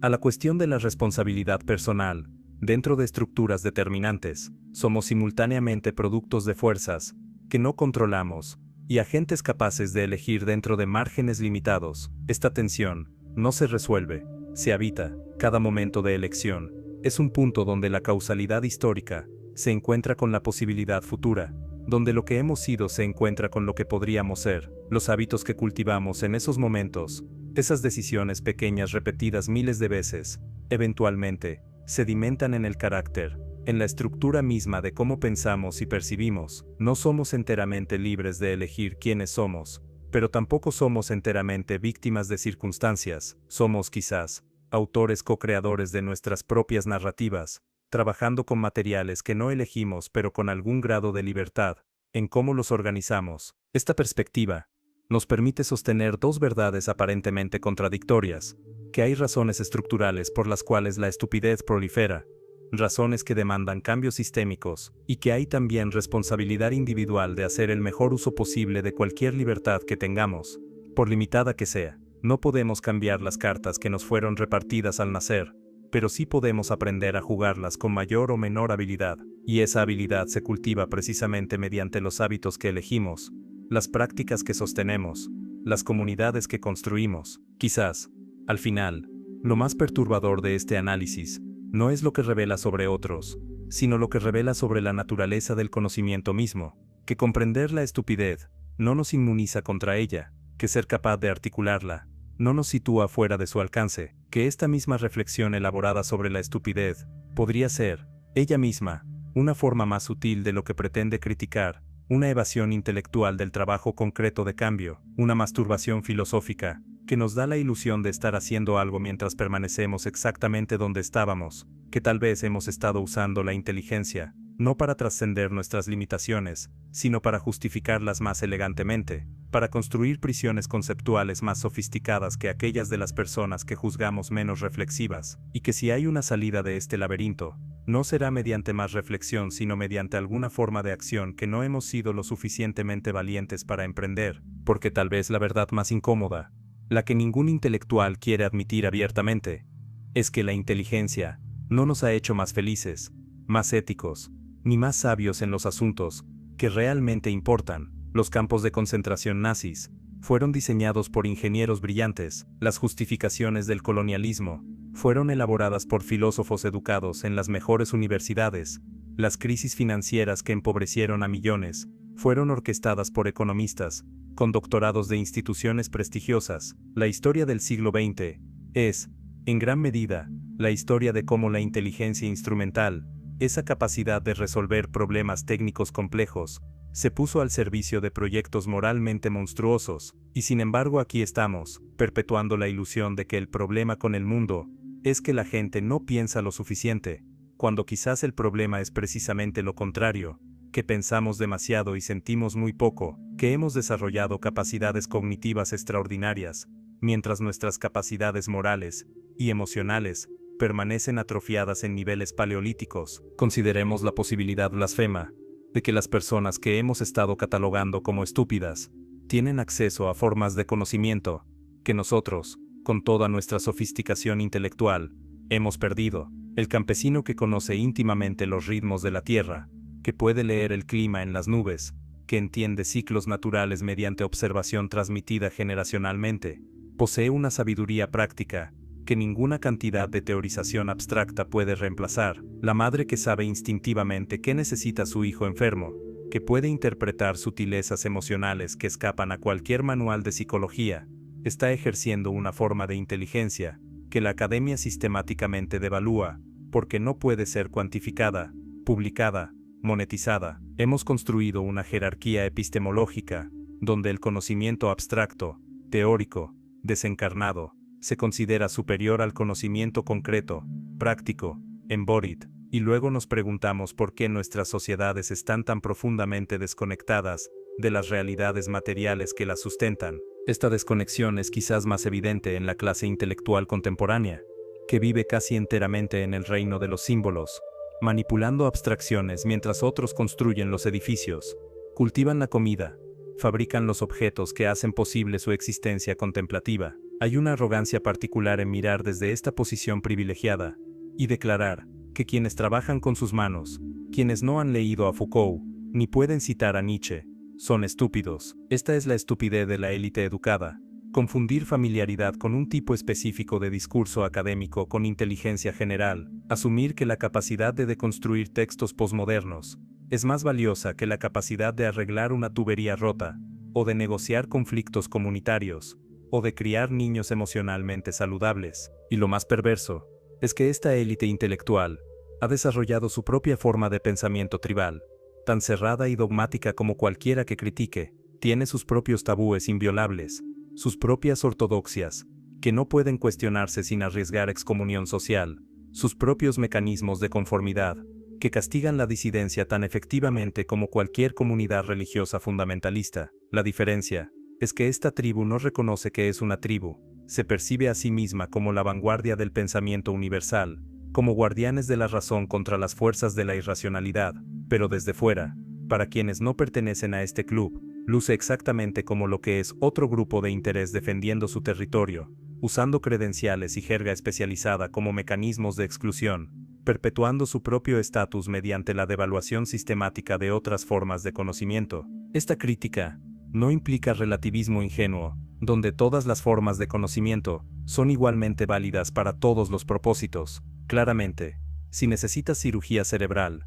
a la cuestión de la responsabilidad personal. Dentro de estructuras determinantes, somos simultáneamente productos de fuerzas que no controlamos y agentes capaces de elegir dentro de márgenes limitados. Esta tensión no se resuelve, se habita. Cada momento de elección es un punto donde la causalidad histórica se encuentra con la posibilidad futura, donde lo que hemos sido se encuentra con lo que podríamos ser. Los hábitos que cultivamos en esos momentos, esas decisiones pequeñas repetidas miles de veces, eventualmente, sedimentan en el carácter, en la estructura misma de cómo pensamos y percibimos. No somos enteramente libres de elegir quiénes somos, pero tampoco somos enteramente víctimas de circunstancias. Somos quizás autores co-creadores de nuestras propias narrativas, trabajando con materiales que no elegimos pero con algún grado de libertad en cómo los organizamos. Esta perspectiva nos permite sostener dos verdades aparentemente contradictorias, que hay razones estructurales por las cuales la estupidez prolifera, razones que demandan cambios sistémicos, y que hay también responsabilidad individual de hacer el mejor uso posible de cualquier libertad que tengamos, por limitada que sea. No podemos cambiar las cartas que nos fueron repartidas al nacer, pero sí podemos aprender a jugarlas con mayor o menor habilidad, y esa habilidad se cultiva precisamente mediante los hábitos que elegimos, las prácticas que sostenemos, las comunidades que construimos. Quizás, al final, lo más perturbador de este análisis no es lo que revela sobre otros, sino lo que revela sobre la naturaleza del conocimiento mismo, que comprender la estupidez no nos inmuniza contra ella, que ser capaz de articularla no nos sitúa fuera de su alcance, que esta misma reflexión elaborada sobre la estupidez podría ser, ella misma, una forma más sutil de lo que pretende criticar, una evasión intelectual del trabajo concreto de cambio, una masturbación filosófica, que nos da la ilusión de estar haciendo algo mientras permanecemos exactamente donde estábamos, que tal vez hemos estado usando la inteligencia, no para trascender nuestras limitaciones, sino para justificarlas más elegantemente, para construir prisiones conceptuales más sofisticadas que aquellas de las personas que juzgamos menos reflexivas, y que si hay una salida de este laberinto, no será mediante más reflexión sino mediante alguna forma de acción que no hemos sido lo suficientemente valientes para emprender, porque tal vez la verdad más incómoda, la que ningún intelectual quiere admitir abiertamente, es que la inteligencia no nos ha hecho más felices, más éticos, ni más sabios en los asuntos que realmente importan. Los campos de concentración nazis fueron diseñados por ingenieros brillantes, las justificaciones del colonialismo fueron elaboradas por filósofos educados en las mejores universidades, las crisis financieras que empobrecieron a millones fueron orquestadas por economistas con doctorados de instituciones prestigiosas. La historia del siglo XX es, en gran medida, la historia de cómo la inteligencia instrumental, esa capacidad de resolver problemas técnicos complejos, se puso al servicio de proyectos moralmente monstruosos, y sin embargo aquí estamos, perpetuando la ilusión de que el problema con el mundo es que la gente no piensa lo suficiente, cuando quizás el problema es precisamente lo contrario, que pensamos demasiado y sentimos muy poco, que hemos desarrollado capacidades cognitivas extraordinarias, mientras nuestras capacidades morales y emocionales permanecen atrofiadas en niveles paleolíticos. Consideremos la posibilidad blasfema de que las personas que hemos estado catalogando como estúpidas tienen acceso a formas de conocimiento que nosotros, con toda nuestra sofisticación intelectual, hemos perdido. El campesino que conoce íntimamente los ritmos de la tierra, que puede leer el clima en las nubes, que entiende ciclos naturales mediante observación transmitida generacionalmente, posee una sabiduría práctica que ninguna cantidad de teorización abstracta puede reemplazar. La madre que sabe instintivamente qué necesita su hijo enfermo, que puede interpretar sutilezas emocionales que escapan a cualquier manual de psicología, está ejerciendo una forma de inteligencia que la academia sistemáticamente devalúa, porque no puede ser cuantificada, publicada, monetizada. Hemos construido una jerarquía epistemológica, donde el conocimiento abstracto, teórico, desencarnado, se considera superior al conocimiento concreto, práctico, embodied, y luego nos preguntamos por qué nuestras sociedades están tan profundamente desconectadas de las realidades materiales que las sustentan. Esta desconexión es quizás más evidente en la clase intelectual contemporánea, que vive casi enteramente en el reino de los símbolos, manipulando abstracciones mientras otros construyen los edificios, cultivan la comida, fabrican los objetos que hacen posible su existencia contemplativa. Hay una arrogancia particular en mirar desde esta posición privilegiada y declarar que quienes trabajan con sus manos, quienes no han leído a Foucault, ni pueden citar a Nietzsche, son estúpidos. Esta es la estupidez de la élite educada. Confundir familiaridad con un tipo específico de discurso académico con inteligencia general, asumir que la capacidad de deconstruir textos posmodernos es más valiosa que la capacidad de arreglar una tubería rota, o de negociar conflictos comunitarios, o de criar niños emocionalmente saludables. Y lo más perverso es que esta élite intelectual ha desarrollado su propia forma de pensamiento tribal, tan cerrada y dogmática como cualquiera que critique, tiene sus propios tabúes inviolables, sus propias ortodoxias, que no pueden cuestionarse sin arriesgar excomunión social, sus propios mecanismos de conformidad, que castigan la disidencia tan efectivamente como cualquier comunidad religiosa fundamentalista. La diferencia es que esta tribu no reconoce que es una tribu, se percibe a sí misma como la vanguardia del pensamiento universal, como guardianes de la razón contra las fuerzas de la irracionalidad, pero desde fuera, para quienes no pertenecen a este club, luce exactamente como lo que es otro grupo de interés defendiendo su territorio, usando credenciales y jerga especializada como mecanismos de exclusión, perpetuando su propio estatus mediante la devaluación sistemática de otras formas de conocimiento. Esta crítica no implica relativismo ingenuo, donde todas las formas de conocimiento son igualmente válidas para todos los propósitos. Claramente, si necesitas cirugía cerebral,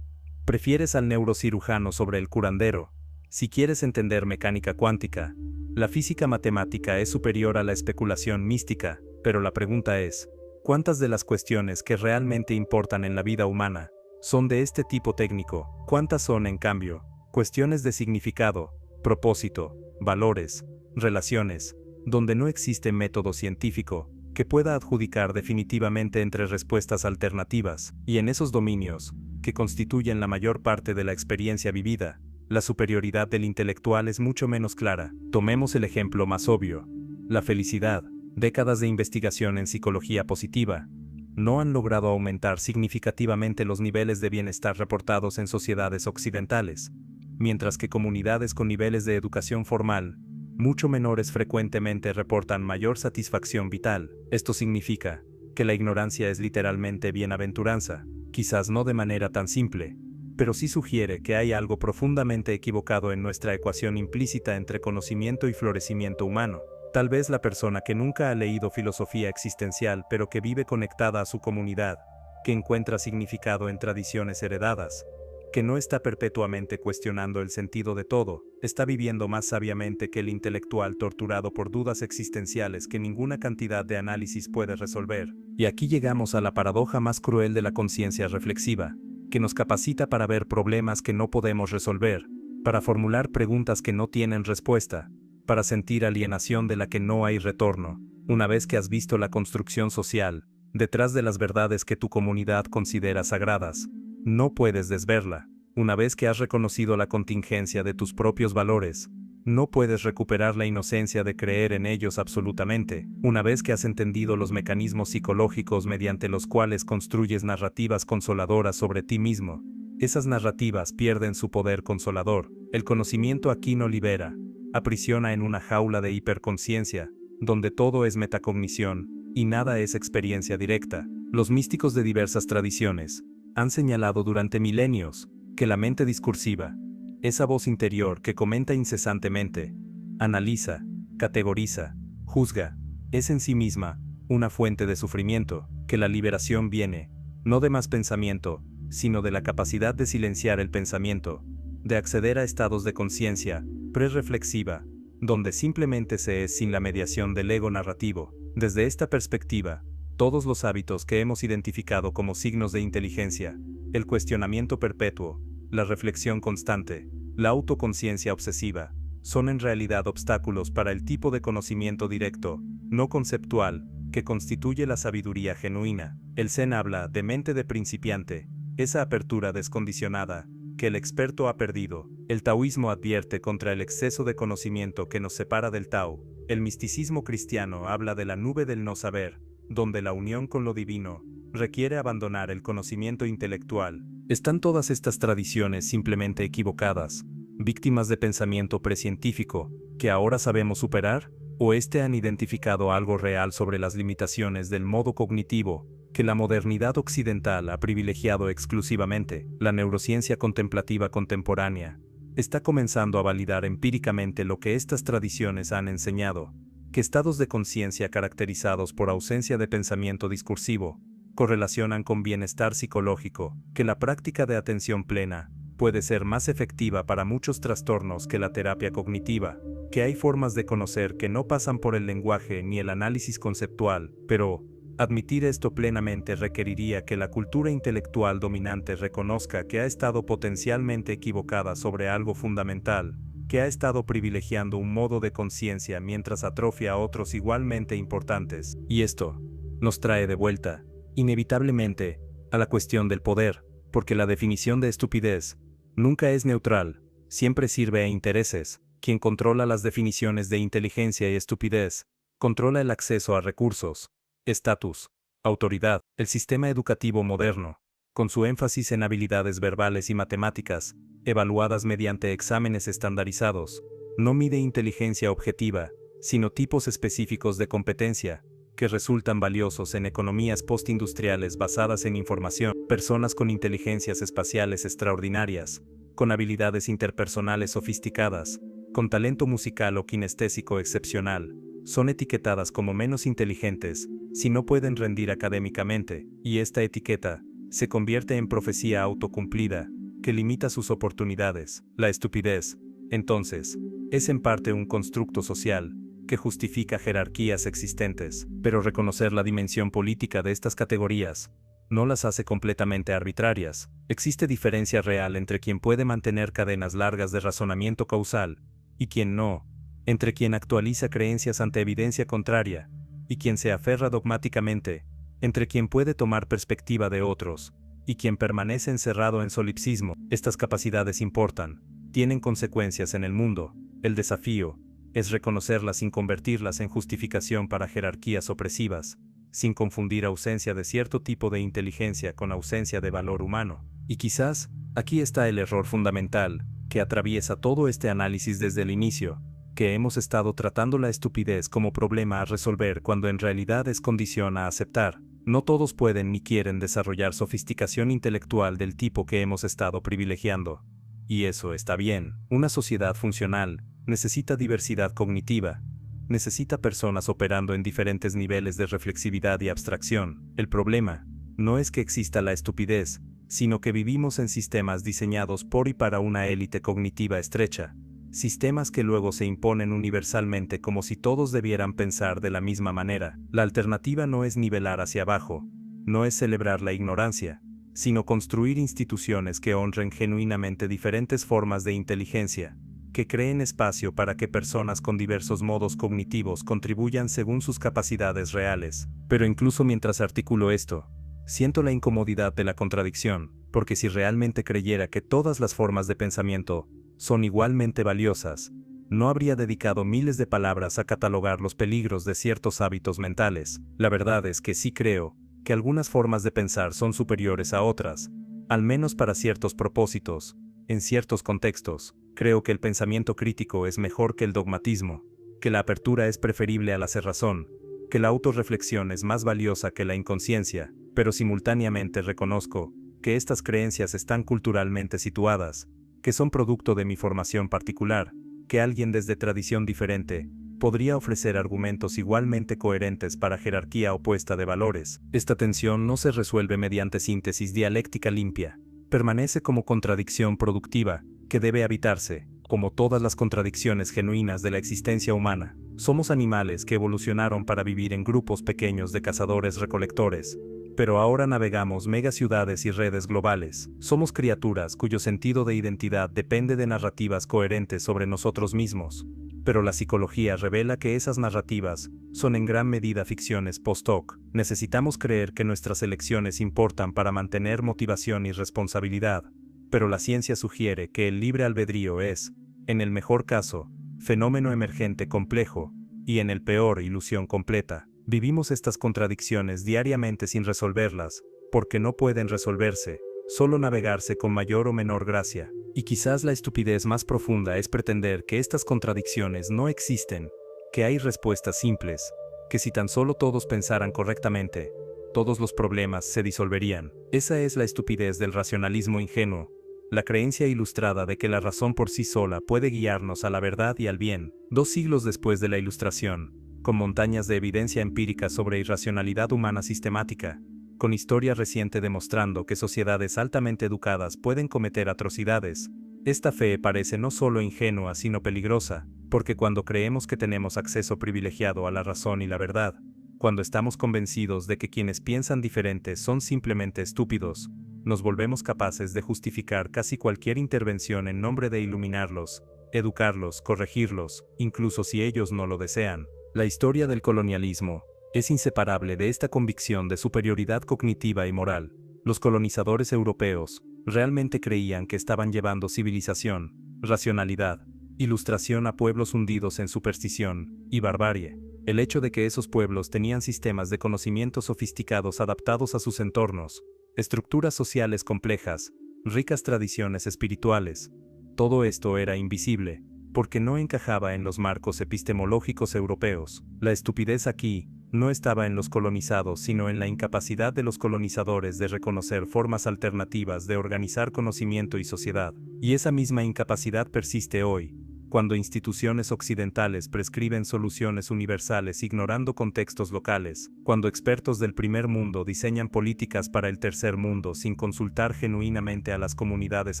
prefieres al neurocirujano sobre el curandero. Si quieres entender mecánica cuántica, la física matemática es superior a la especulación mística, pero la pregunta es, ¿cuántas de las cuestiones que realmente importan en la vida humana son de este tipo técnico? ¿Cuántas son, en cambio, cuestiones de significado, propósito, valores, relaciones, donde no existe método científico que pueda adjudicar definitivamente entre respuestas alternativas, y en esos dominios, que constituyen la mayor parte de la experiencia vivida, la superioridad del intelectual es mucho menos clara? Tomemos el ejemplo más obvio. La felicidad. Décadas de investigación en psicología positiva no han logrado aumentar significativamente los niveles de bienestar reportados en sociedades occidentales, mientras que comunidades con niveles de educación formal mucho menores frecuentemente reportan mayor satisfacción vital. Esto significa que la ignorancia es literalmente bienaventuranza, quizás no de manera tan simple, pero sí sugiere que hay algo profundamente equivocado en nuestra ecuación implícita entre conocimiento y florecimiento humano. Tal vez la persona que nunca ha leído filosofía existencial pero que vive conectada a su comunidad, que encuentra significado en tradiciones heredadas, que no está perpetuamente cuestionando el sentido de todo, está viviendo más sabiamente que el intelectual torturado por dudas existenciales que ninguna cantidad de análisis puede resolver. Y aquí llegamos a la paradoja más cruel de la conciencia reflexiva, que nos capacita para ver problemas que no podemos resolver, para formular preguntas que no tienen respuesta, para sentir alienación de la que no hay retorno. Una vez que has visto la construcción social, detrás de las verdades que tu comunidad considera sagradas, no puedes desverla. Una vez que has reconocido la contingencia de tus propios valores, no puedes recuperar la inocencia de creer en ellos absolutamente. Una vez que has entendido los mecanismos psicológicos mediante los cuales construyes narrativas consoladoras sobre ti mismo, esas narrativas pierden su poder consolador. El conocimiento aquí no libera, aprisiona en una jaula de hiperconciencia, donde todo es metacognición, y nada es experiencia directa. Los místicos de diversas tradiciones han señalado durante milenios que la mente discursiva, esa voz interior que comenta incesantemente, analiza, categoriza, juzga, es en sí misma una fuente de sufrimiento, que la liberación viene, no de más pensamiento, sino de la capacidad de silenciar el pensamiento, de acceder a estados de conciencia prereflexiva, donde simplemente se es sin la mediación del ego narrativo. Desde esta perspectiva, todos los hábitos que hemos identificado como signos de inteligencia, el cuestionamiento perpetuo, la reflexión constante, la autoconciencia obsesiva, son en realidad obstáculos para el tipo de conocimiento directo, no conceptual, que constituye la sabiduría genuina. El Zen habla de mente de principiante, esa apertura descondicionada que el experto ha perdido. El taoísmo advierte contra el exceso de conocimiento que nos separa del Tao. El misticismo cristiano habla de la nube del no saber, donde la unión con lo divino requiere abandonar el conocimiento intelectual. ¿Están todas estas tradiciones simplemente equivocadas, víctimas de pensamiento precientífico, que ahora sabemos superar? ¿O han identificado algo real sobre las limitaciones del modo cognitivo que la modernidad occidental ha privilegiado exclusivamente la neurociencia contemplativa contemporánea, está comenzando a validar empíricamente lo que estas tradiciones han enseñado, que estados de conciencia caracterizados por ausencia de pensamiento discursivo correlacionan con bienestar psicológico, que la práctica de atención plena puede ser más efectiva para muchos trastornos que la terapia cognitiva, que hay formas de conocer que no pasan por el lenguaje ni el análisis conceptual, pero admitir esto plenamente requeriría que la cultura intelectual dominante reconozca que ha estado potencialmente equivocada sobre algo fundamental, que ha estado privilegiando un modo de conciencia mientras atrofia a otros igualmente importantes. Y esto nos trae de vuelta, inevitablemente, a la cuestión del poder, porque la definición de estupidez nunca es neutral, siempre sirve a intereses. Quien controla las definiciones de inteligencia y estupidez, controla el acceso a recursos, estatus, autoridad. El sistema educativo moderno, con su énfasis en habilidades verbales y matemáticas, evaluadas mediante exámenes estandarizados, no mide inteligencia objetiva, sino tipos específicos de competencia, que resultan valiosos en economías postindustriales basadas en información. Personas con inteligencias espaciales extraordinarias, con habilidades interpersonales sofisticadas, con talento musical o kinestésico excepcional, son etiquetadas como menos inteligentes si no pueden rendir académicamente, y esta etiqueta se convierte en profecía autocumplida que limita sus oportunidades. La estupidez, entonces, es en parte un constructo social que justifica jerarquías existentes, pero reconocer la dimensión política de estas categorías no las hace completamente arbitrarias. Existe diferencia real entre quien puede mantener cadenas largas de razonamiento causal y quien no, entre quien actualiza creencias ante evidencia contraria y quien se aferra dogmáticamente, entre quien puede tomar perspectiva de otros y quien permanece encerrado en solipsismo. Estas capacidades importan, tienen consecuencias en el mundo. El desafío es reconocerlas sin convertirlas en justificación para jerarquías opresivas, sin confundir ausencia de cierto tipo de inteligencia con ausencia de valor humano. Y quizás, aquí está el error fundamental, que atraviesa todo este análisis desde el inicio, que hemos estado tratando la estupidez como problema a resolver cuando en realidad es condición a aceptar. No todos pueden ni quieren desarrollar sofisticación intelectual del tipo que hemos estado privilegiando. Y eso está bien. Una sociedad funcional necesita diversidad cognitiva, necesita personas operando en diferentes niveles de reflexividad y abstracción. El problema no es que exista la estupidez, sino que vivimos en sistemas diseñados por y para una élite cognitiva estrecha, sistemas que luego se imponen universalmente como si todos debieran pensar de la misma manera. La alternativa no es nivelar hacia abajo, no es celebrar la ignorancia, sino construir instituciones que honren genuinamente diferentes formas de inteligencia, que creen espacio para que personas con diversos modos cognitivos contribuyan según sus capacidades reales. Pero incluso mientras articulo esto, siento la incomodidad de la contradicción, porque si realmente creyera que todas las formas de pensamiento son igualmente valiosas, no habría dedicado miles de palabras a catalogar los peligros de ciertos hábitos mentales. La verdad es que sí creo que algunas formas de pensar son superiores a otras, al menos para ciertos propósitos, en ciertos contextos. Creo que el pensamiento crítico es mejor que el dogmatismo, que la apertura es preferible a la cerrazón, que la autorreflexión es más valiosa que la inconsciencia, pero simultáneamente reconozco que estas creencias están culturalmente situadas, que son producto de mi formación particular, que alguien desde tradición diferente podría ofrecer argumentos igualmente coherentes para jerarquía opuesta de valores. Esta tensión no se resuelve mediante síntesis dialéctica limpia, permanece como contradicción productiva, que debe habitarse, como todas las contradicciones genuinas de la existencia humana. Somos animales que evolucionaron para vivir en grupos pequeños de cazadores-recolectores, pero ahora navegamos megaciudades y redes globales. Somos criaturas cuyo sentido de identidad depende de narrativas coherentes sobre nosotros mismos, pero la psicología revela que esas narrativas son en gran medida ficciones post hoc. Necesitamos creer que nuestras elecciones importan para mantener motivación y responsabilidad, pero la ciencia sugiere que el libre albedrío es, en el mejor caso, fenómeno emergente complejo, y en el peor, ilusión completa. Vivimos estas contradicciones diariamente sin resolverlas, porque no pueden resolverse, solo navegarse con mayor o menor gracia. Y quizás la estupidez más profunda es pretender que estas contradicciones no existen, que hay respuestas simples, que si tan solo todos pensaran correctamente, todos los problemas se disolverían. Esa es la estupidez del racionalismo ingenuo, la creencia ilustrada de que la razón por sí sola puede guiarnos a la verdad y al bien. 2 siglos después de la Ilustración, con montañas de evidencia empírica sobre irracionalidad humana sistemática, con historia reciente demostrando que sociedades altamente educadas pueden cometer atrocidades, esta fe parece no solo ingenua sino peligrosa, porque cuando creemos que tenemos acceso privilegiado a la razón y la verdad, cuando estamos convencidos de que quienes piensan diferente son simplemente estúpidos, nos volvemos capaces de justificar casi cualquier intervención en nombre de iluminarlos, educarlos, corregirlos, incluso si ellos no lo desean. La historia del colonialismo es inseparable de esta convicción de superioridad cognitiva y moral. Los colonizadores europeos realmente creían que estaban llevando civilización, racionalidad, ilustración a pueblos hundidos en superstición y barbarie. El hecho de que esos pueblos tenían sistemas de conocimiento sofisticados adaptados a sus entornos, estructuras sociales complejas, ricas tradiciones espirituales, todo esto era invisible, porque no encajaba en los marcos epistemológicos europeos. La estupidez aquí no estaba en los colonizados sino en la incapacidad de los colonizadores de reconocer formas alternativas de organizar conocimiento y sociedad. Y esa misma incapacidad persiste hoy, cuando instituciones occidentales prescriben soluciones universales ignorando contextos locales, cuando expertos del primer mundo diseñan políticas para el tercer mundo sin consultar genuinamente a las comunidades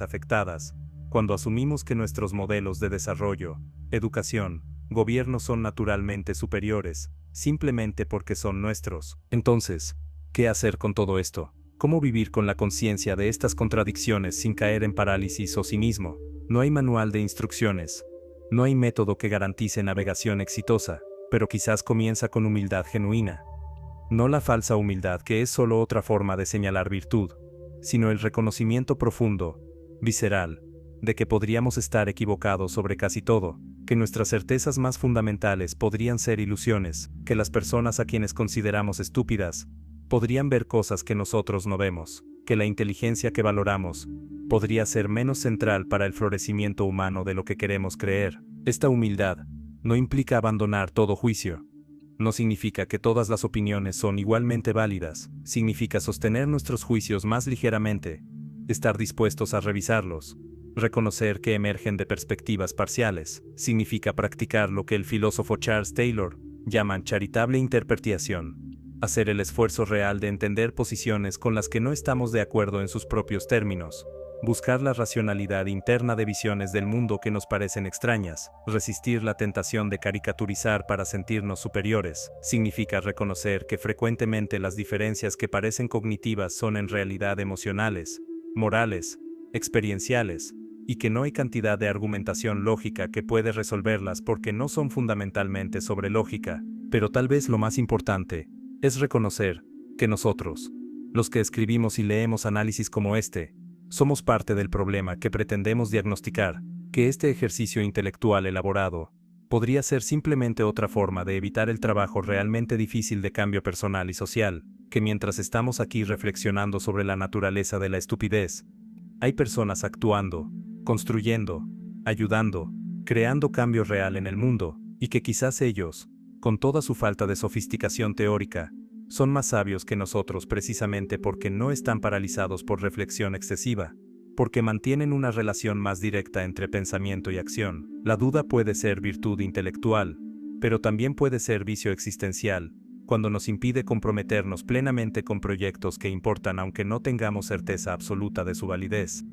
afectadas, cuando asumimos que nuestros modelos de desarrollo, educación, gobierno son naturalmente superiores, simplemente porque son nuestros. Entonces, ¿qué hacer con todo esto? ¿Cómo vivir con la conciencia de estas contradicciones sin caer en parálisis o cinismo? No hay manual de instrucciones. No hay método que garantice navegación exitosa, pero quizás comienza con humildad genuina. No la falsa humildad que es solo otra forma de señalar virtud, sino el reconocimiento profundo, visceral, de que podríamos estar equivocados sobre casi todo, que nuestras certezas más fundamentales podrían ser ilusiones, que las personas a quienes consideramos estúpidas podrían ver cosas que nosotros no vemos, que la inteligencia que valoramos podría ser menos central para el florecimiento humano de lo que queremos creer. Esta humildad no implica abandonar todo juicio. No significa que todas las opiniones son igualmente válidas, significa sostener nuestros juicios más ligeramente, estar dispuestos a revisarlos, reconocer que emergen de perspectivas parciales, significa practicar lo que el filósofo Charles Taylor llama charitable interpretación, hacer el esfuerzo real de entender posiciones con las que no estamos de acuerdo en sus propios términos, buscar la racionalidad interna de visiones del mundo que nos parecen extrañas, resistir la tentación de caricaturizar para sentirnos superiores, significa reconocer que frecuentemente las diferencias que parecen cognitivas son en realidad emocionales, morales, experienciales, y que no hay cantidad de argumentación lógica que puede resolverlas porque no son fundamentalmente sobre lógica, pero tal vez lo más importante es reconocer que nosotros, los que escribimos y leemos análisis como este, somos parte del problema que pretendemos diagnosticar, que este ejercicio intelectual elaborado podría ser simplemente otra forma de evitar el trabajo realmente difícil de cambio personal y social, que mientras estamos aquí reflexionando sobre la naturaleza de la estupidez, hay personas actuando, construyendo, ayudando, creando cambio real en el mundo, y que quizás ellos, con toda su falta de sofisticación teórica, son más sabios que nosotros precisamente porque no están paralizados por reflexión excesiva, porque mantienen una relación más directa entre pensamiento y acción. La duda puede ser virtud intelectual, pero también puede ser vicio existencial, cuando nos impide comprometernos plenamente con proyectos que importan aunque no tengamos certeza absoluta de su validez.